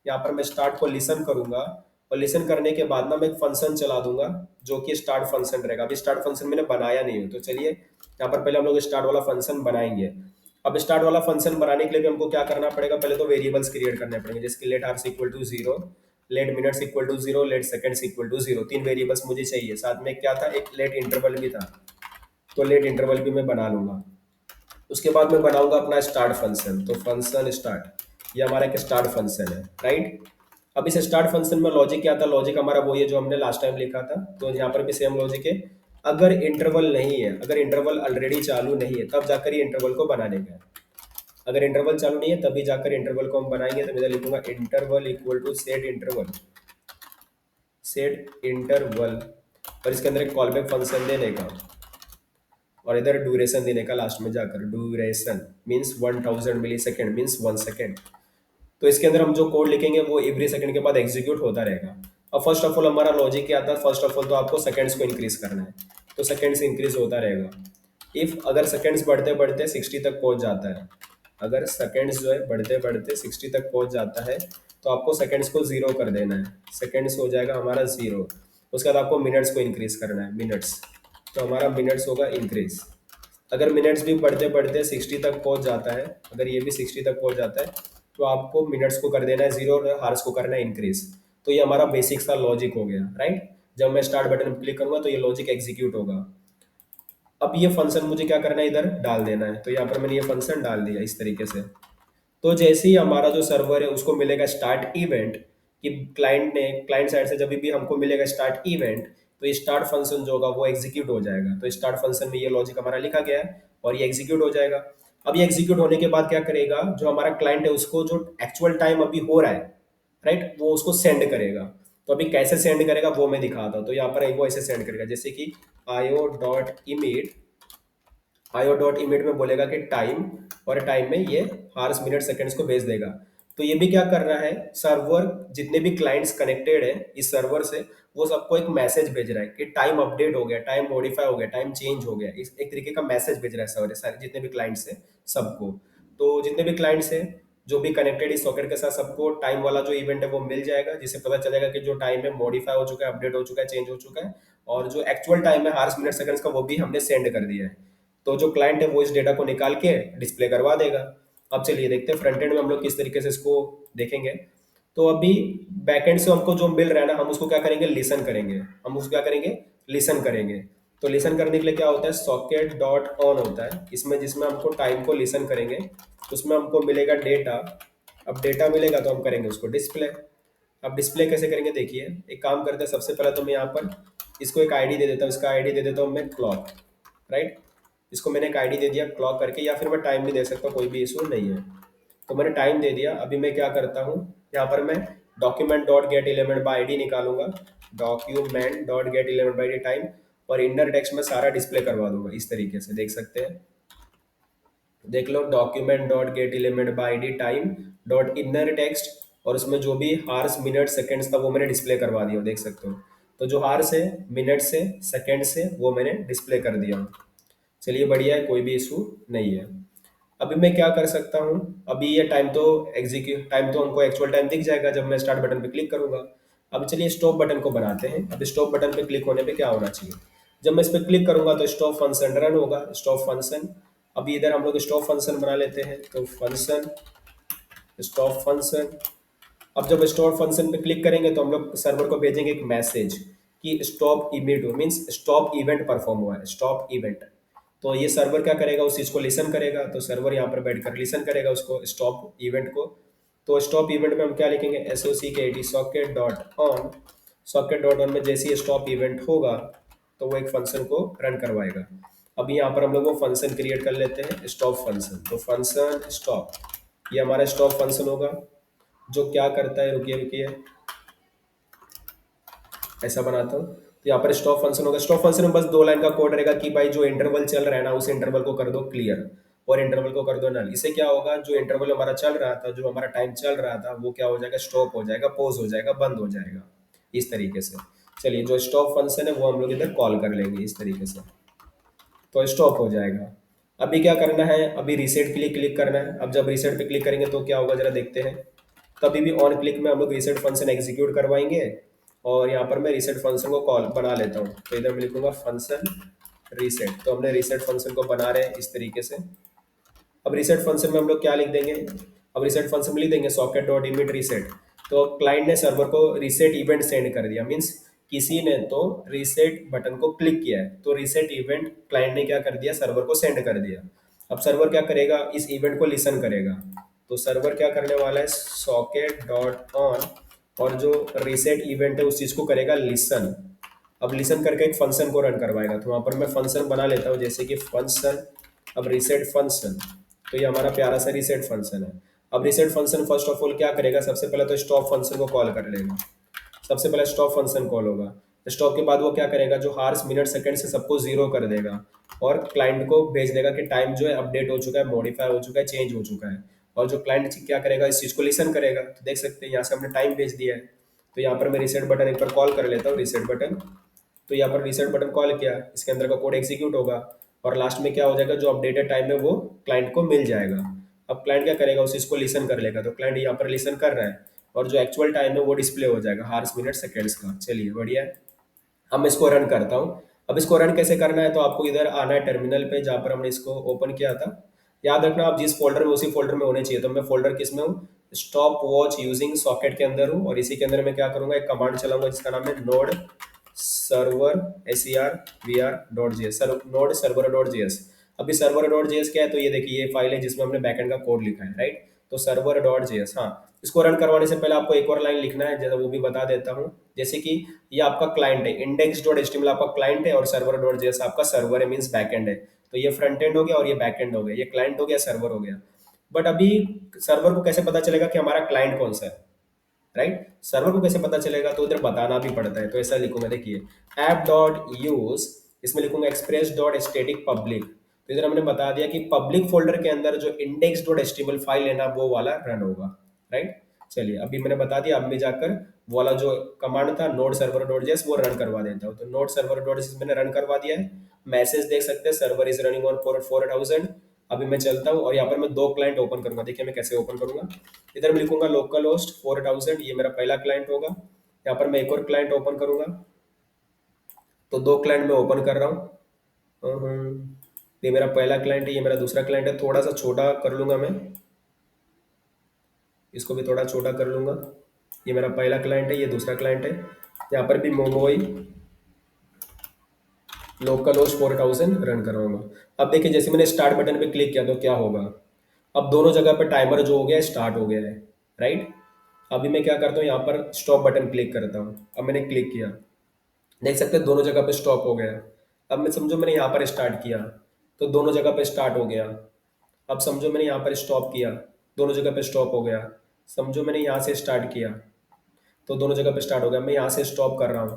यहाँ पर मैं स्टार्ट को लिसन करूंगा, और लिसन करने के बाद ना मैं एक फंक्शन चला दूंगा जो कि स्टार्ट फंक्शन रहेगा। अभी स्टार्ट फंक्शन मैंने बनाया नहीं है, तो चलिए यहाँ पर पहले हम लोग स्टार्ट वाला फंक्शन बनाएंगे। अब स्टार्ट वाला फंक्शन बनाने के लिए भी हमको क्या करना पड़ेगा, पहले तो वेरिएबल्स क्रिएट करने पड़ेंगे, जैसे let hours equal to 0, let minutes equal to 0, let seconds equal to 0, तीन वेरिएबल्स मुझे चाहिए। साथ में क्या था, एक लेट इंटरवल भी था, तो लेट इंटरवल भी मैं बना लूंगा। उसके बाद मैं बनाऊंगा अपना स्टार्ट फंक्शन, तो फंक्शन स्टार्ट, ये हमारा एक स्टार्ट फंक्शन है, राइट। अब इस स्टार्ट फंक्शन में लॉजिक क्या था, लॉजिक हमारा वही है जो हमने लास्ट टाइम लिखा था, तो यहाँ पर भी सेम लॉजिक है। अगर इंटरवल नहीं है, अगर इंटरवल ऑलरेडी चालू नहीं है तब जाकर ये इंटरवल को बनाने का है। अगर इंटरवल चालू नहीं है तभी जाकर इंटरवल को हम बनाएंगे। तो मैं इधर लिखूंगा interval equal to set interval, set interval, और इसके अंदर एक कॉल बैक फंक्शन देने का, और इधर ड्यूरेशन देने का लास्ट में जाकर, ड्यूरेशन मीन्स 1000 मिली सेकेंड, मीन्स 1 सेकेंड। तो इसके अंदर हम जो कोड लिखेंगे वो एवरी सेकंड के बाद एग्जीक्यूट होता रहेगा। अब फर्स्ट ऑफ ऑल हमारा लॉजिक क्या आता है, फर्स्ट ऑफ ऑल तो आपको सेकंड्स को इंक्रीज करना है, तो सेकंड्स इंक्रीज होता रहेगा। इफ अगर सेकंड्स बढ़ते बढ़ते 60 तक पहुंच जाता है, अगर सेकंड्स जो है बढ़ते बढ़ते 60 तक पहुंच जाता है, तो आपको सेकंड्स को जीरो कर देना है, सेकंड्स हो जाएगा हमारा जीरो। उसके बाद आपको मिनट्स को इंक्रीज करना है, मिनट्स। तो हमारा मिनट्स होगा इंक्रीज। अगर मिनट्स भी बढ़ते बढ़ते 60 तक पहुंच जाता है, अगर ये भी 60 तक पहुंच जाता है, तो आपको मिनट्स को कर देना है जीरो और हार्स को करना है इंक्रीज। तो ये हमारा बेसिक सा लॉजिक हो गया, राइट। जब मैं स्टार्ट बटन पर क्लिक करूंगा तो ये लॉजिक एग्जीक्यूट होगा। अब ये फंक्शन मुझे क्या करना है, इधर डाल देना है। तो यहाँ पर मैंने ये फंक्शन डाल दिया इस तरीके से। तो जैसे ही हमारा जो सर्वर है उसको मिलेगा स्टार्ट इवेंट, कि क्लाइंट साइड से जब भी हमको मिलेगा स्टार्ट इवेंट, तो ये स्टार्ट फंक्शन जो होगा वो एग्जीक्यूट हो जाएगा। तो स्टार्ट फंक्शन में ये लॉजिक हमारा लिखा गया है और ये एग्जीक्यूट हो जाएगा। अब ये एग्जीक्यूट होने के बाद क्या करेगा, जो हमारा क्लाइंट है उसको जो एक्चुअल टाइम अभी हो रहा है, राइट, वो उसको सेंड करेगा। तो अभी कैसे सेंड करेगा वो मैं दिखाता हूँ। तो यहाँ पर वो ऐसे सेंड करेगा, जैसे कि io.image में बोलेगा कि टाइम, और टाइम में ये हार्स मिनट सेकंड्स को भेज देगा। तो ये भी क्या कर रहा है, सर्वर जितने भी क्लाइंट्स कनेक्टेड है इस सर्वर से, वो सबको एक मैसेज भेज रहा है कि टाइम अपडेट हो गया, टाइम मॉडिफाई हो गया, टाइम चेंज हो गया। इस एक तरीके का मैसेज भेज रहा है सर्वर सारे जितने भी क्लाइंट्स है सबको। तो जितने भी क्लाइंट्स है जो भी कनेक्टेड इस सॉकेट के साथ, सबको टाइम वाला जो इवेंट है वो मिल जाएगा, जिससे पता चलेगा कि जो टाइम है मॉडिफाई हो चुका है, अपडेट हो चुका है, चेंज हो चुका है। और जो एक्चुअल टाइम है हार्स मिनट सेकंड्स का, वो भी हमने सेंड कर दिया है। तो जो क्लाइंट है वो इस डेटा को निकाल के डिस्प्ले करवा देगा। अब चलिए देखते हैं फ्रंट एंड में हम लोग किस तरीके से इसको देखेंगे। तो अभी बैकएंड से हमको जो मिल रहा है ना, हम उसको क्या करेंगे, लिसन करेंगे। हम उसको क्या करेंगे, लिसन करेंगे। तो लिसन करने के लिए क्या होता है, सॉकेट डॉट ऑन होता है इसमें, जिसमें हमको टाइम को लिसन करेंगे। उसमें हमको मिलेगा डेटा। अब डेटा मिलेगा तो हम करेंगे उसको डिस्प्ले। अब डिस्प्ले कैसे करेंगे, देखिए एक काम करते हैं। सबसे पहले तो मैं यहाँ पर इसको एक आईडी दे देता हूँ, इसका आईडी दे देता हूँ मैं क्लॉक, राइट। इसको मैंने एक आईडी दे दिया क्लॉक करके, या फिर मैं टाइम भी दे सकता हूँ, कोई भी इशू नहीं है। तो मैंने टाइम दे दिया। अभी मैं क्या करता हूँ, यहाँ पर मैं document dot get element by ID निकालूंगा, document dot get element by ID time, और इनर टेक्स्ट में सारा डिस्प्ले करवा दूंगा इस तरीके से, देख सकते हैं। देख लो, document dot get element by ID time dot inner text, और उसमें जो भी हार्स मिनट सेकंड्स था वो मैंने डिस्प्ले करवा दिया, देख सकते हो। तो जो हार्स है, मिनट से, सेकंड से, वो मैंने डिस्प्ले कर दिया। चलिए बढ़िया है, कोई भी इशू नहीं है। अभी मैं क्या कर सकता हूँ, अभी ये टाइम तो हमको एक्चुअल टाइम दिख जाएगा जब मैं स्टार्ट बटन पे क्लिक करूंगा। अब चलिए स्टॉप बटन को बनाते हैं। अब स्टॉप बटन पे क्लिक होने पे क्या होना चाहिए, जब मैं इस पर क्लिक करूंगा तो स्टॉप फंक्शन रन होगा, स्टॉप फंक्शन। अभी इधर हम लोग स्टॉप फंक्शन बना लेते हैं, तो फंक्शन, स्टॉप फंक्शन। अब जब स्टॉप फंक्शन पे क्लिक करेंगे तो हम लोग सर्वर को भेजेंगे एक मैसेज कि stop event means stop event perform हुआ है, स्टॉप इवेंट। तो ये सर्वर क्या करेगा, उस चीज को लिसन करेगा। तो सर्वर यहाँ पर बैठकर लिसन करेगा उसको, स्टॉप इवेंट को। तो स्टॉप इवेंट में हम क्या लिखेंगे, SOCKET socket dot on. Socket dot on में जैसे ही स्टॉप इवेंट होगा तो वो एक फंक्शन को रन करवाएगा। अभी यहाँ पर हम लोग वो फंक्शन क्रिएट कर लेते हैं, स्टॉप फंक्शन। तो फंक्शन स्टॉप, ये हमारा स्टॉप फंक्शन होगा, जो क्या करता है, रुकिए रुकिए, ऐसा बनाता हूँ। तो यहाँ पर स्टॉप फंक्शन होगा। स्टॉप फंक्शन में बस 2 लाइन का कोड रहेगा कि भाई जो इंटरवल चल रहा है ना, उस इंटरवल को कर दो क्लियर, और इंटरवल को कर दो नल। इससे क्या होगा, जो इंटरवल हमारा चल रहा था, जो हमारा टाइम चल रहा था, वो क्या हो जाएगा, स्टॉप हो जाएगा, पॉज हो जाएगा, बंद हो जाएगा इस तरीके से। चलिए जो स्टॉप फंक्शन है वो हम लोग इधर कॉल कर लेंगे इस तरीके से, तो स्टॉप हो जाएगा। अभी क्या करना है, अभी रीसेट के लिए क्लिक करना है। अब जब रीसेट पे क्लिक करेंगे तो क्या होगा, जरा देखते हैं। कभी भी ऑन क्लिक में हम लोग रीसेट फंक्शन एग्जीक्यूट करवाएंगे, और यहाँ पर मैं रीसेट फंक्शन को कॉल बना लेता हूँ। तो इधर मैं लिखूंगा फंक्शन रीसेट। तो हमने रीसेट फंक्शन को बना रहे हैं इस तरीके से। अब रीसेट फंक्शन में हम लोग क्या लिख देंगे, अब रीसेट फंक्शन में लिख देंगे सॉकेट डॉट इमिट रीसेट। तो क्लाइंट ने सर्वर को रीसेट इवेंट सेंड कर दिया, मीन्स किसी ने तो रीसेट बटन को क्लिक किया है, तो रीसेट इवेंट क्लाइंट ने क्या कर दिया, सर्वर को सेंड कर दिया। अब सर्वर क्या करेगा, इस इवेंट को लिसन करेगा। तो सर्वर क्या करने वाला है, सॉकेट डॉट ऑन, और जो रीसेट इवेंट है उस चीज को करेगा लिसन। अब लिसन करके एक फंक्शन को रन करवाएगा। तो वहां पर मैं फंक्शन बना लेता हूँ, जैसे कि फंक्शन, अब रीसेट फंक्शन। तो ये हमारा प्यारा सा रीसेट फंक्शन है। अब reset function first of all क्या करेगा, सबसे पहले तो स्टॉप फंक्शन को कॉल कर लेगा। सबसे पहले स्टॉप फंक्शन कॉल होगा। स्टॉप के बाद वो क्या करेगा, जो हार्स मिनट सेकंड से सबको जीरो कर देगा, और क्लाइंट को भेज देगा कि टाइम जो है अपडेट हो चुका है, मॉडिफाई हो चुका है, चेंज हो चुका है। और जो क्लाइंट क्या करेगा, इस चीज को लिसन करेगा। तो देख सकते हैं यहाँ से हमने टाइम भेज दिया है। तो यहाँ पर मैं रीसेट बटन एक बार कॉल कर लेता हूँ, रीसेट बटन। तो यहाँ पर रीसेट बटन कॉल किया, इसके अंदर का कोड एग्जीक्यूट होगा, और लास्ट में क्या हो जाएगा, जो अपडेटेड टाइम है वो क्लाइंट को मिल जाएगा। अब क्लाइंट क्या करेगा, उस इसको लिसन कर लेगा। तो क्लाइंट यहाँ पर लिसन कर रहा है, और जो एक्चुअल टाइम है वो डिस्प्ले हो जाएगा, हार्स मिनट सेकेंड्स का। चलिए बढ़िया है। अब मैं इसको रन करता हूँ। अब इसको रन कैसे करना है, तो आपको इधर आना है टर्मिनल पे जहाँ पर हमने इसको ओपन किया था। याद रखना आप जिस फोल्डर में उसी फोल्डर में होने चाहिए। तो मैं फोल्डर किस में हूँ, स्टॉप वॉच यूजिंग सॉकेट के अंदर हूँ, और इसी के अंदर मैं क्या करूंगा, एक कमांड चलाऊंगा जिसका नाम है नोड सर्वर ser_var.js, नोड सर्वर.js। अभी सर्वर.js क्या है, तो ये देखिए ये फाइल है जिसमें हमने बैकएंड का कोड लिखा है, राइट। तो सर्वर.js, हाँ। इसको रन करवाने से पहले आपको एक और लाइन लिखना है, जैसा वो भी बता देता हूँ। जैसे कि ये आपका क्लाइंट है, index.html आपका क्लाइंट है और सर्वर.js आपका सर्वर है, मीन्स बैकएंड है। तो ये फ्रंट एंड हो गया और ये बैक एंड हो गया, ये क्लाइंट हो गया, सर्वर हो गया। बट अभी सर्वर को कैसे पता चलेगा कि हमारा क्लाइंट कौन सा है, राइट। सर्वर को कैसे पता चलेगा, तो इधर बताना भी पड़ता है। तो ऐसा लिखूंगा, देखिए ऐप डॉट यूज, इसमें लिखूंगा एक्सप्रेस डॉट स्टेटिक पब्लिक। तो इधर हमने बता दिया कि पब्लिक फोल्डर के अंदर जो इंडेक्स डॉट एचटीएमएल फाइल है ना, वो वाला रन होगा, राइट। चलिए अभी मैंने बता दिया, अब मैं जाकर वो वाला जो कमांड था नोड सर्वर डॉट जेएस वो रन करवा देता हूँ। तो नोड सर्वर डॉट जेएस मैंने रन करवा दिया है। मैसेज देख सकते हैं, सर्वर इज रनिंग ऑन 4000। अभी मैं चलता हूँ और यहाँ पर मैं दो क्लाइंट ओपन करूंगा। देखिए मैं कैसे ओपन करूंगा, इधर मैं लिखूंगा लोकल होस्ट 4000, ये मेरा पहला क्लाइंट होगा। यहाँ पर मैं एक और क्लाइंट ओपन करूंगा। तो दो क्लाइंट मैं ओपन कर रहा हूँ। ये मेरा पहला क्लाइंट है, ये मेरा दूसरा क्लाइंट है। थोड़ा सा छोटा कर लूंगा मैं, इसको भी थोड़ा छोटा कर लूंगा। ये मेरा पहला क्लाइंट है, ये दूसरा क्लाइंट है। यहाँ पर भी मोमोई लोकल होस्ट 4000 रन कराऊंगा। अब देखिए जैसे मैंने स्टार्ट बटन पे क्लिक किया तो क्या होगा, अब दोनों जगह पे टाइमर जो हो गया है स्टार्ट हो गया है, राइट। अभी मैं क्या करता हूँ, यहाँ पर स्टॉप बटन क्लिक करता हूँ। अब मैंने क्लिक किया, देख सकते हैं दोनों जगह पे स्टॉप हो गया। अब मैं समझो मैंने यहाँ पर स्टार्ट किया तो दोनों जगह पे स्टार्ट हो गया। अब समझो मैंने यहाँ पर स्टॉप किया, दोनों जगह पे स्टॉप हो गया। समझो मैंने यहाँ से स्टार्ट किया तो दोनों जगह पे स्टार्ट हो गया। मैं यहाँ से स्टॉप कर रहा हूँ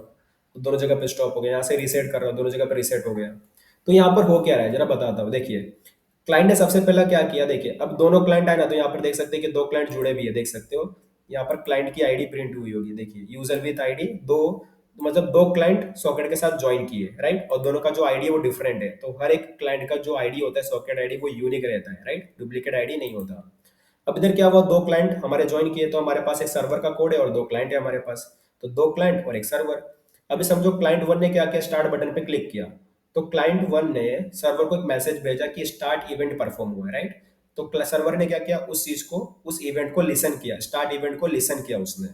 तो दोनों जगह पे स्टॉप हो गया। यहाँ से रीसेट कर रहा हूँ, दोनों जगह पे रीसेट हो गया। तो यहाँ पर हो क्या रहा है जरा बताता हूँ। देखिए क्लाइंट ने सबसे पहला क्या किया, देखिए अब दोनों क्लाइंट आए ना, तो यहाँ पर देख सकते हैं कि दो क्लाइंट जुड़े भी है, देख सकते हो। यहाँ पर क्लाइंट की आईडी प्रिंट हुई होगी, देखिए यूजर विथ आईडी दो, मतलब दो क्लाइंट सॉकेट के साथ ज्वाइन किए, राइट। और दोनों का जो आईडी है वो डिफरेंट है। तो हर एक क्लाइंट का जो आईडी होता है सॉकेट आईडी वो यूनिक रहता है, राइट, डुप्लीकेट आईडी नहीं होता। अब इधर क्या हुआ, दो क्लाइंट हमारे ज्वाइन किए, तो हमारे पास एक सर्वर का कोड है और दो क्लाइंट है हमारे पास। तो दो क्लाइंट और एक सर्वर। अभी समझो क्लाइंट वन ने क्या किया, स्टार्ट बटन पे क्लिक किया। तो क्लाइंट वन ने सर्वर को एक मैसेज भेजा कि स्टार्ट इवेंट परफॉर्म हुआ है, राइट। तो सर्वर ने क्या किया, उस चीज को, उस इवेंट को लिसन किया, स्टार्ट इवेंट को लिसन किया उसने।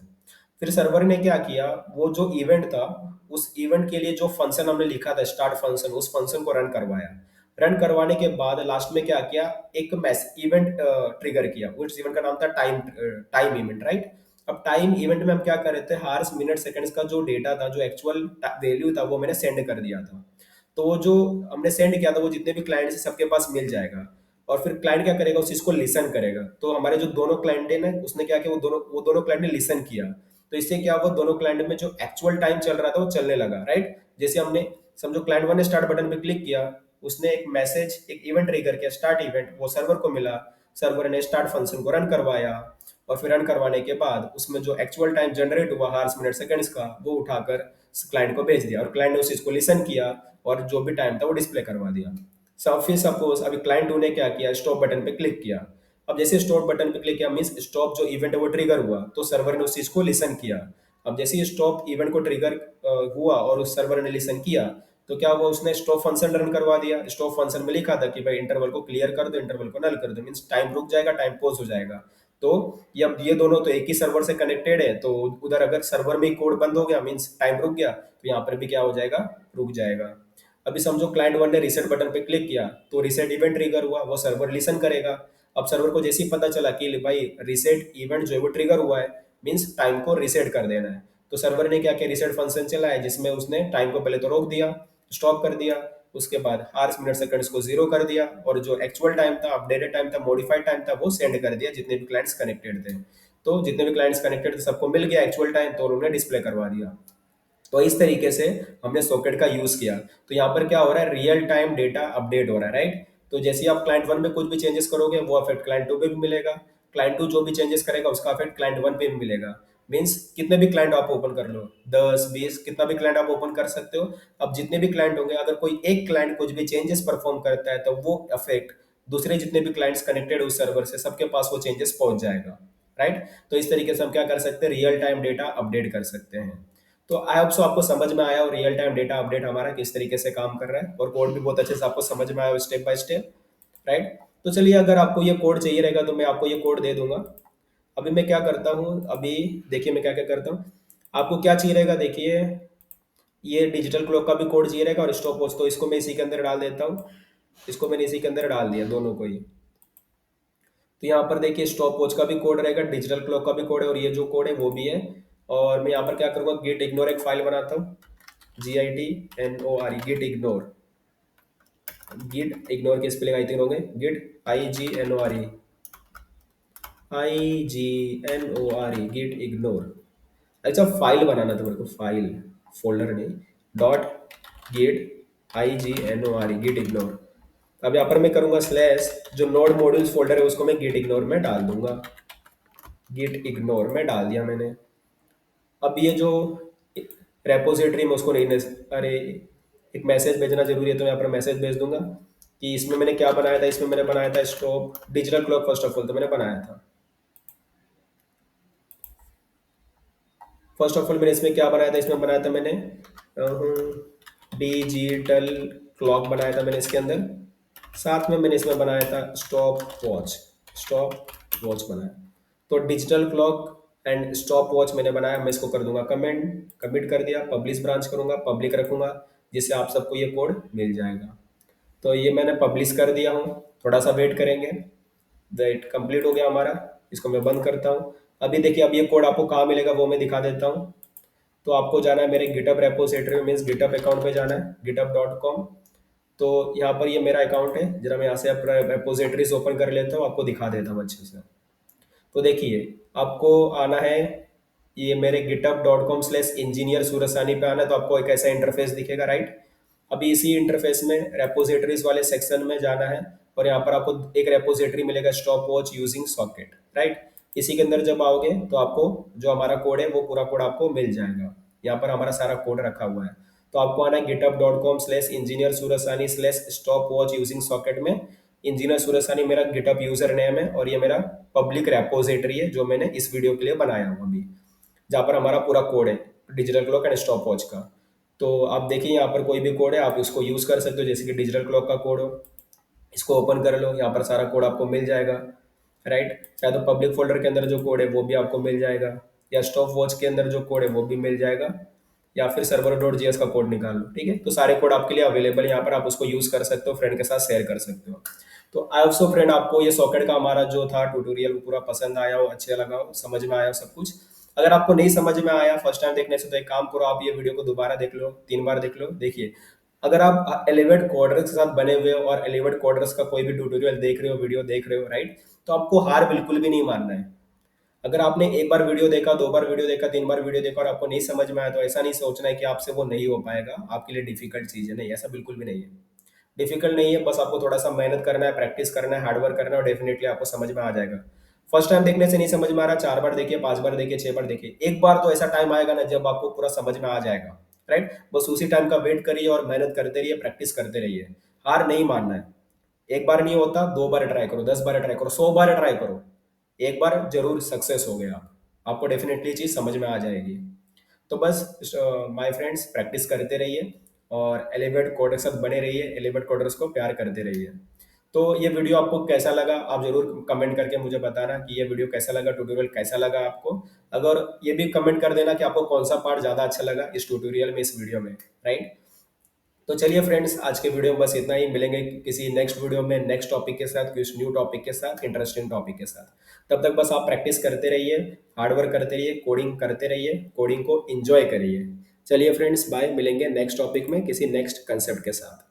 फिर सर्वर ने क्या किया, वो जो इवेंट था उस इवेंट के लिए जो फंक्शन हमने लिखा था स्टार्ट फंक्शन, उस फंक्शन को रन करवाया। रन करवाने के बाद लास्ट में क्या किया, एक मैस इवेंट ट्रिगर किया। उस इवेंट का नाम था टाइम, टाइम इवेंट, राइट। अब टाइम इवेंट में हम क्या कर रहे थे, हार्स मिनट सेकंड्स का जो डेटा था, जो एक्चुअल वैल्यू था, वो मैंने सेंड कर दिया था। तो वो जो हमने सेंड किया था वो जितने भी क्लाइंट है सबके पास मिल जाएगा। और फिर क्लाइंट क्या करेगा, उस चीज को लिसन करेगा। तो हमारे जो दोनों क्लाइंट है ना, उसने क्या किया, वो दोनों क्लाइंट ने लिसन किया। तो इससे क्या हुआ, दोनों क्लाइंट में जो एक्चुअल टाइम चल रहा था वो चलने लगा, राइट। जैसे हमने समझो क्लाइंट वन ने स्टार्ट बटन पे क्लिक किया, उसने एक मैसेज, एक इवेंट ट्रिगर किया स्टार्ट इवेंट, वो सर्वर को मिला। सर्वर ने स्टार्ट फंक्शन को रन करवाया। और फिर रन करवाने के बाद उसमें जो एक्चुअल टाइम जनरेट हुआ हार्स मिनट सेकंड्स का, वो उठाकर क्लाइंट को भेज दिया और क्लाइंट ने उस चीज को लिसन किया और जो भी टाइम था वो डिस्प्ले करवा दिया। सब फिर सपोज अभी क्लाइंट टू ने क्या किया, स्टॉप बटन पे क्लिक किया। अब जैसे स्टॉप बटन पे क्लिक किया मींस स्टॉप जो इवेंट है वो ट्रिगर हुआ, तो सर्वर ने उस चीज को लिसन किया। अब जैसे ही स्टॉप इवेंट को ट्रिगर हुआ और उस सर्वर ने लिसन किया, तो क्या हुआ, उसने स्टॉप फंक्शन रन करवा दिया। स्टॉप फंक्शन में लिखा था कि भाई इंटरवल को क्लियर कर दो, इंटरवल को नल कर दो, मींस टाइम रुक जाएगा, टाइम पॉज हो जाएगा। तो ये अब ये दोनों तो एक ही सर्वर से कनेक्टेड है, तो उधर अगर सर्वर में ही कोड बंद हो गया मींस टाइम रुक गया, तो यहाँ पर भी क्या हो जाएगा, रुक जाएगा। अभी समझो क्लाइंट वन ने रिसेट बटन पे क्लिक किया तो रिसेट इवेंट ट्रिगर हुआ, वो सर्वर लिसन करेगा। अब सर्वर को जैसे ही पता चला कि भाई रिसेट इवेंट जो है वो ट्रिगर हुआ है, मींस टाइम को रिसेट कर देना है, तो सर्वर ने क्या किया, रिसेट फंक्शन चलाया जिसमें उसने टाइम को पहले तो रोक दिया, स्टॉप कर दिया। उसके बाद हार्स मिनट सेकंड्स को जीरो कर दिया और जो एक्चुअल टाइम था, अपडेटेड टाइम था, मॉडिफाइड टाइम था, वो सेंड कर दिया जितने भी क्लाइंट्स कनेक्टेड थे। तो जितने भी क्लाइंट्स कनेक्टेड थे सबको मिल गया एक्चुअल टाइम, तो उन्होंने डिस्प्ले करवा दिया। तो इस तरीके से हमने सॉकेट का यूज किया। तो यहाँ पर क्या हो रहा है, रियल टाइम डेटा अपडेट हो रहा है, राइट। तो जैसे ही आप क्लाइंट वन में कुछ भी चेंजेस करोगे वो अफेक्ट क्लाइंट टू पे भी मिलेगा। क्लाइंट टू जो भी चेंजेस करेगा उसका अफेक्ट क्लाइंट वन पे भी मिलेगा। मीन्स कितने भी क्लाइंट आप ओपन कर लो, 10 20 कितना भी क्लाइंट आप ओपन कर सकते हो। अब जितने भी क्लाइंट होंगे, अगर कोई एक क्लाइंट कुछ भी चेंजेस परफॉर्म करता है तो वो अफेक्ट दूसरे जितने भी क्लाइंट्स कनेक्टेड उस सर्वर से सबके पास वो चेंजेस पहुंच जाएगा, राइट। तो इस तरीके से हम क्या कर सकते हैं, रियल टाइम डेटा अपडेट कर सकते हैं। तो आई होप सो आपको समझ में आया और रियल टाइम डेटा अपडेट हमारा किस तरीके से काम कर रहा है, और कोड भी बहुत अच्छे से आपको समझ में आया स्टेप बाय स्टेप, राइट। तो चलिए, अगर आपको ये कोड चाहिए रहेगा तो मैं आपको ये कोड दे दूंगा। अभी मैं क्या करता हूँ, अभी देखिए मैं क्या क्या करता हूँ। आपको क्या चाहिए रहेगा, देखिए ये डिजिटल क्लॉक का भी कोड चाहिए रहेगा और स्टॉप वॉच, तो इसको मैं इसी के अंदर डाल देता हूँ। इसको मैंने इसी के अंदर डाल दिया दोनों को ही। तो यहाँ पर देखिए स्टॉप वॉच का भी कोड रहेगा, डिजिटल क्लॉक का भी कोड है, और ये जो कोड है वो भी है। और मैं यहाँ पर क्या करूँगा, गिट इग्नोर एक फाइल बनाता हूँ, GIT NORE, git ignore. Git ignore की स्पेलिंग आई थिंक होंगे, गिट IGNORE, गिट इग्नोर। अच्छा, फाइल बनाना था मेरे को, फाइल, फोल्डर नहीं। Dot git git ignore. अब यहाँ पर मैं करूँगा स्लैश, जो नोड मॉड्यूल्स फोल्डर है उसको मैं गिट इग्नोर में डाल दूंगा। गिट इग्नोर में डाल दिया मैंने। अब ये जो रेपोजिटरी में उसको नहीं अरे, एक मैसेज भेजना जरूरी है, तो यहाँ पर मैसेज भेज दूंगा कि इसमें मैंने क्या बनाया था। इसमें मैंने बनाया था stop digital clock, first of all तो मैंने बनाया था। फर्स्ट ऑफ ऑल मैंने इसमें क्या बनाया था, इसमें बनाया था मैंने डिजिटल क्लॉक बनाया था मैंने इसके अंदर। साथ में मैंने इसमें बनाया था स्टॉप वॉच, स्टॉप वॉच बनाया। तो digital clock and stop watch मैंने बनाया। मैं इसको कर दूंगा कमेंट, कमिट कर दिया, पब्लिश ब्रांच करूंगा, पब्लिक रखूंगा, जिससे आप सबको ये कोड मिल जाएगा। तो ये मैंने पब्लिश कर दिया हूँ, थोड़ा सा वेट करेंगे। दैट कंप्लीट हो गया हमारा। इसको मैं बंद करता हूँ। अभी देखिए, अब ये कोड आपको कहाँ मिलेगा वो मैं दिखा देता हूँ। तो आपको जाना है मेरे गिटअप रेपोजिटरी में, मीन्स गिटअप अकाउंट पे जाना है, github.com। तो यहाँ पर ये मेरा अकाउंट है, जरा मैं यहाँ से अपना रेपोजिटरीज ओपन कर लेता हूँ, आपको दिखा देता हूँ अच्छे से। तो देखिए, आपको आना है ये मेरे github.com/इंजीनियर सूरसानी पे आना है। तो आपको एक ऐसा इंटरफेस दिखेगा, राइट। अभी इसी इंटरफेस में रेपोजिटरीज वाले सेक्शन में जाना है, और यहाँ पर आपको एक रेपोजिटरी मिलेगा stop watch using socket, right. इसी के अंदर जब आओगे तो आपको जो हमारा कोड है वो पूरा कोड आपको मिल जाएगा। यहाँ पर हमारा सारा कोड रखा हुआ है। तो आपको आना है github.com/इंजीनियर Surasani slash stop watch using socket में। इंजीनियर सूरसानी मेरा गिटअप यूजर नेम है, और ये मेरा पब्लिक रेपोजिटरी है जो मैंने इस वीडियो के लिए बनाया हूँ अभी, जहाँ पर हमारा पूरा कोड है digital clock and stop watch का। तो आप देखिए, यहाँ पर कोई भी कोड है आप उसको यूज़ कर सकते हो, जैसे कि डिजिटल क्लॉक का कोड हो, इसको ओपन कर लो, यहाँ पर सारा कोड आपको मिल जाएगा, राइट। या तो पब्लिक फोल्डर के अंदर जो कोड है वो भी आपको मिल जाएगा, या स्टॉप वॉच के अंदर जो कोड है वो भी मिल जाएगा, या फिर server.js का कोड निकाल लो, ठीक है। तो सारे कोड आपके लिए अवेलेबल है यहाँ पर, आप उसको यूज कर सकते हो, फ्रेंड के साथ शेयर कर सकते हो। तो आई होप फ्रेंड आपको ये सॉकेट का हमारा जो था ट्यूटोरियल पूरा पसंद आया हो, अच्छा लगा हो, समझ में आया हो सब कुछ। अगर आपको नहीं समझ में आया फर्स्ट टाइम देखने से, तो एक काम करो, आप ये वीडियो को दोबारा देख लो, 3 बार देख लो। देखिए, अगर आप एलिवेट कोडर्स के साथ बने हुए हो और एलिवेट कोडर्स का कोई भी ट्यूटोरियल देख रहे हो, वीडियो देख रहे हो, राइट, तो आपको हार बिल्कुल भी नहीं मानना है। अगर आपने एक बार वीडियो देखा, 2 बार वीडियो देखा, 3 बार वीडियो देखा और आपको नहीं समझ में आया, तो ऐसा नहीं सोचना है कि आपसे वो नहीं हो पाएगा, आपके लिए डिफिकल्ट चीज़ है, नहीं, ऐसा बिल्कुल भी नहीं है। डिफिकल्ट नहीं है, बस आपको थोड़ा सा मेहनत करना है, प्रैक्टिस करना है, हार्डवर्क करना है, और डेफिनेटली आपको समझ में आ जाएगा। फर्स्ट टाइम देखने से नहीं समझ में आ रहा, 4 बार देखिए, 5 बार देखिए, 6 बार देखिए, एक बार तो ऐसा टाइम आएगा ना जब आपको पूरा समझ में आ जाएगा, राइट। बस उसी टाइम का वेट करिए और मेहनत करते रहिए, प्रैक्टिस करते रहिए, हार नहीं मानना है। एक बार नहीं होता, 2 बार ट्राई करो, 10 बार ट्राई करो, 100 बार ट्राई करो, एक बार जरूर सक्सेस हो गया आप, आपको डेफिनेटली चीज समझ में आ जाएगी। तो बस माय फ्रेंड्स, प्रैक्टिस करते रहिए और एलिवेट कोडर के साथ बने रहिए, एलिवेट कोडर्स को प्यार करते रहिए। तो ये वीडियो आपको कैसा लगा, आप जरूर कमेंट करके मुझे बताना कि ये वीडियो कैसा लगा, ट्यूटोरियल कैसा लगा आपको। अगर ये भी कमेंट कर देना कि आपको कौन सा पार्ट ज्यादा अच्छा लगा इस ट्यूटोरियल में, इस वीडियो में, राइट। तो चलिए फ्रेंड्स, आज के वीडियो में बस इतना ही। मिलेंगे किसी नेक्स्ट वीडियो में नेक्स्ट टॉपिक के साथ, कुछ न्यू टॉपिक के साथ, इंटरेस्टिंग टॉपिक के साथ। तब तक बस आप प्रैक्टिस करते रहिए, हार्डवर्क करते रहिए, कोडिंग करते रहिए, कोडिंग को एंजॉय करिए। चलिए फ्रेंड्स, बाय, मिलेंगे नेक्स्ट टॉपिक में किसी नेक्स्ट कंसेप्ट के साथ।